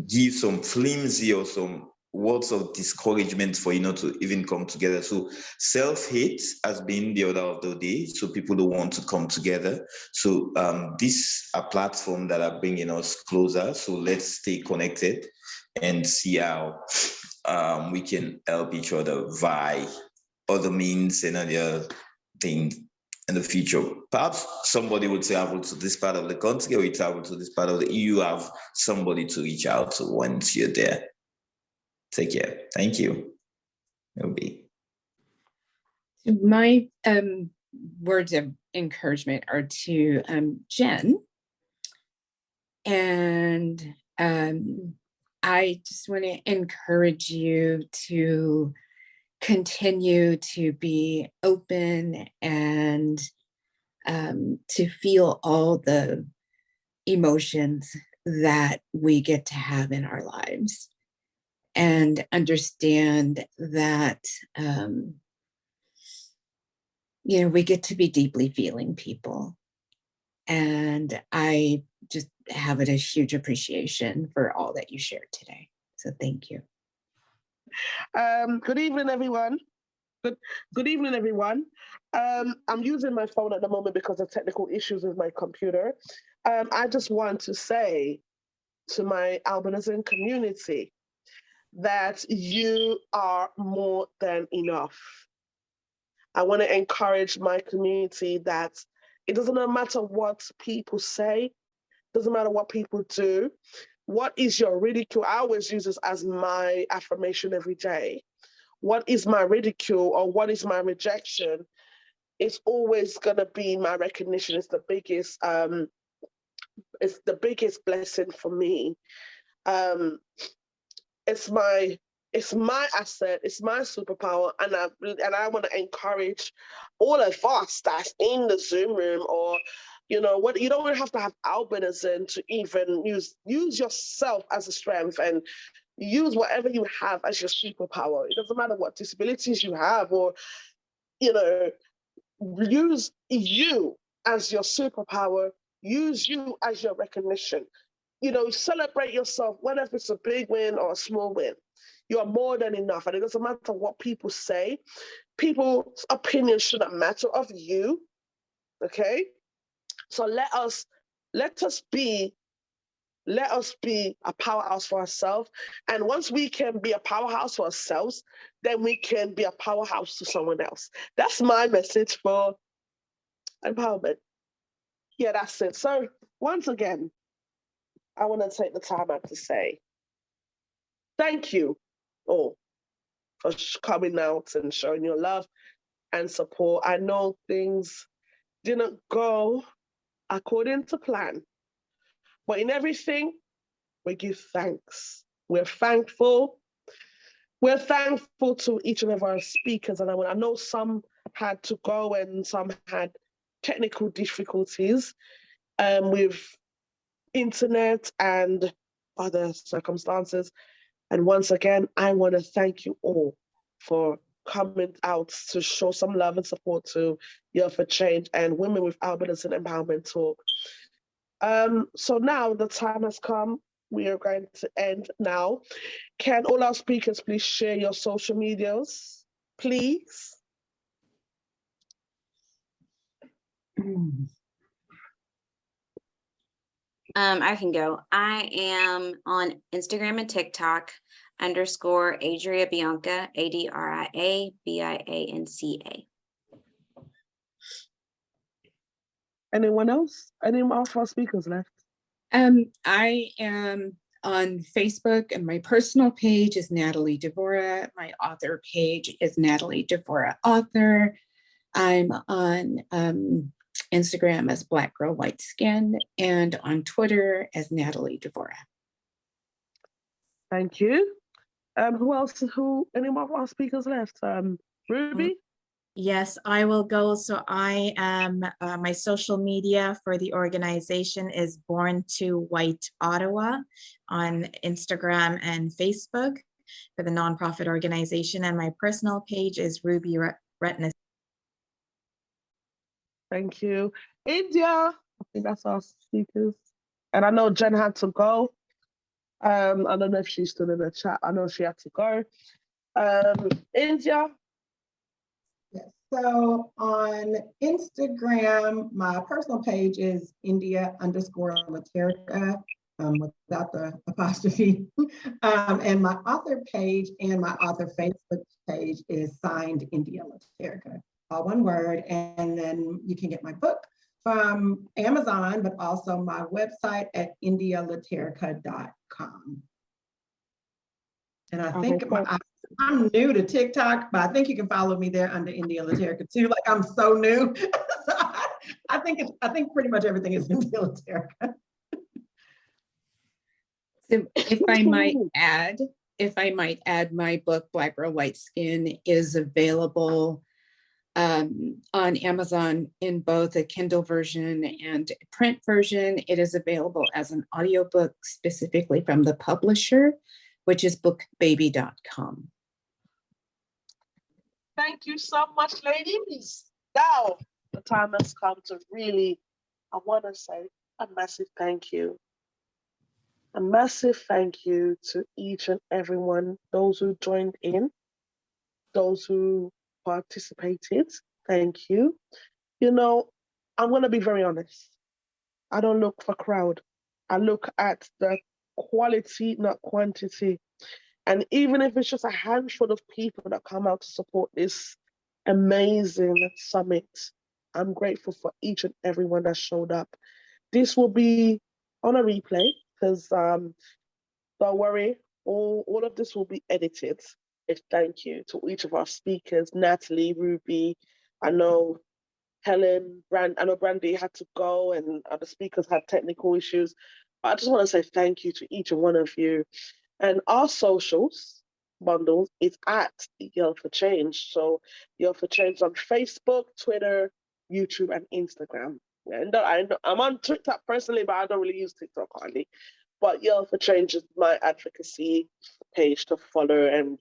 give some flimsy or some words of discouragement for to even come together. So self-hate has been the order of the day, so people don't want to come together. So this a platform that are bringing us closer. So let's stay connected and see how we can help each other via other means and other things in the future. Perhaps somebody would travel to this part of the country, or you travel to this part of the EU, have somebody to reach out to once you're there. Take care. Thank you. Ruby. My words of encouragement are to Jen. And I just want to encourage you to continue to be open and to feel all the emotions that we get to have in our lives, and understand that we get to be deeply feeling people. And I just have a huge appreciation for all that you shared today. So thank you. Good evening, everyone. Good evening, everyone. I'm using my phone at the moment because of technical issues with my computer. I just want to say to my albinism community that you are more than enough. I want to encourage my community that it doesn't matter what people say, doesn't matter what people do. What is your ridicule? I always use this as my affirmation every day. What is my ridicule, or what is my rejection? It's always going to be my recognition. It's the biggest blessing for me. It's my asset, it's my superpower, and I want to encourage all of us that's in the Zoom room, or you don't have to have albinism to even use yourself as a strength, and use whatever you have as your superpower. It doesn't matter what disabilities you have, or use you as your superpower, use you as your recognition. Celebrate yourself, whether it's a big win or a small win. You are more than enough, and it doesn't matter what people say. People's opinions shouldn't matter of you. Okay, so let us be a powerhouse for ourselves. And once we can be a powerhouse for ourselves, then we can be a powerhouse to someone else. That's my message for empowerment. Yeah, that's it. So once again, I want to take the time out to say thank you all for coming out and showing your love and support. I know things didn't go according to plan, but in everything, we give thanks. We're thankful. We're thankful to each of our speakers. And I know some had to go and some had technical difficulties with internet and other circumstances. And once again, I want to thank you all for coming out to show some love and support to Year for Change and Women with Albinism Empowerment Talk. So now the time has come. We are going to end now. Can all our speakers please share your social medias, please? I can go. I am on Instagram and TikTok _ Adria Bianca, ADRIA BIANCA. Anyone else? Any of our speakers left? I am on Facebook, and my personal page is Natalie Devora. My author page is Natalie Devora Author. I'm on Instagram as Black Girl White Skin, and on Twitter as Natalie Devora. Thank you. Who else? Any of our speakers left? Ruby? Yes, I will go. So I am, my social media for the organization is Born to White Ottawa on Instagram and Facebook for the nonprofit organization. And my personal page is Ruby Ratnasingham. Thank you. India, I think that's our speakers. And I know Jen had to go. I don't know if she's still in the chat. I know she had to go. India. Yes. So on Instagram, my personal page is India_Laterica, without the apostrophe. And my author page and my author Facebook page is signed India Laterica, all one word. And then you can get my book from Amazon, but also my website at indialaterica.com. And I think I'm new to TikTok, but I think you can follow me there under India Laterica too. Like, I'm so new. So I think pretty much everything is India Laterica. So if I might add, my book, Black Girl White Skin, is available on Amazon in both a Kindle version and a print version. It is available as an audiobook specifically from the publisher, which is bookbaby.com. Thank you so much, ladies. Now the time has come to really, I want to say a massive thank you. A massive thank you to each and everyone, those who joined in, those who participated. Thank you. You know, I'm going to be very honest. I don't look for crowd. I look at the quality, not quantity. And even if it's just a handful of people that come out to support this amazing summit, I'm grateful for each and everyone that showed up. This will be on a replay because don't worry, all of this will be edited. Thank you to each of our speakers, Natalie, Ruby. I know Helen, I know Brandi had to go and other speakers had technical issues. But I just want to say thank you to each and one of you. And our socials bundles is at Yell for Change. So Yell for Change on Facebook, Twitter, YouTube, and Instagram. And I'm on TikTok personally, but I don't really use TikTok hardly. But Yell for Change is my advocacy page to follow. And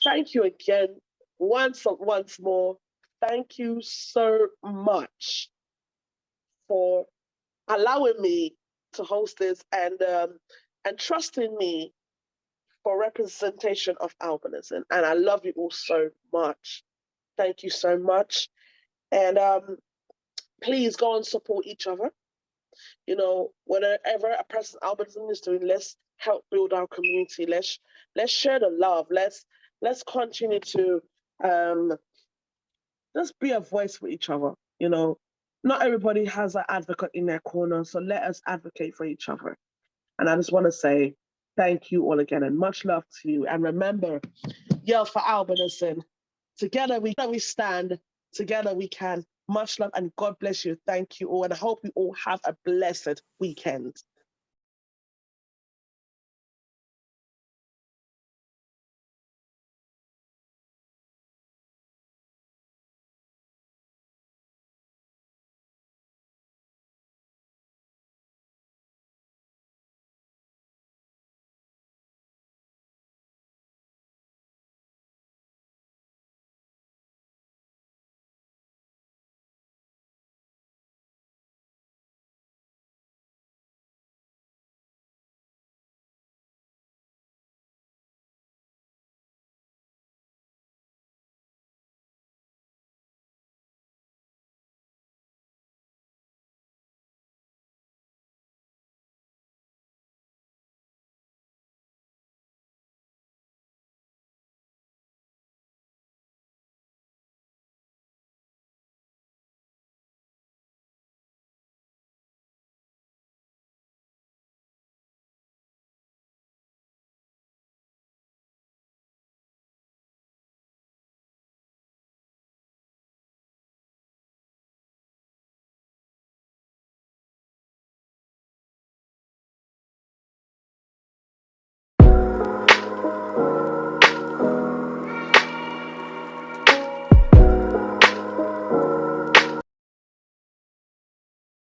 thank you again, once more. Thank you so much for allowing me to host this and trusting me for representation of albinism. And I love you all so much. Thank you so much. And please go and support each other. You know, whatever a person albinism is doing, let's help build our community. Let's share the love. Let's continue to just be a voice for each other. You know, not everybody has an advocate in their corner, so let us advocate for each other. And I just want to say thank you all again and much love to you. And remember, yell for albinism. Together we stand, together we can. Much love and God bless you. Thank you all. And I hope you all have a blessed weekend.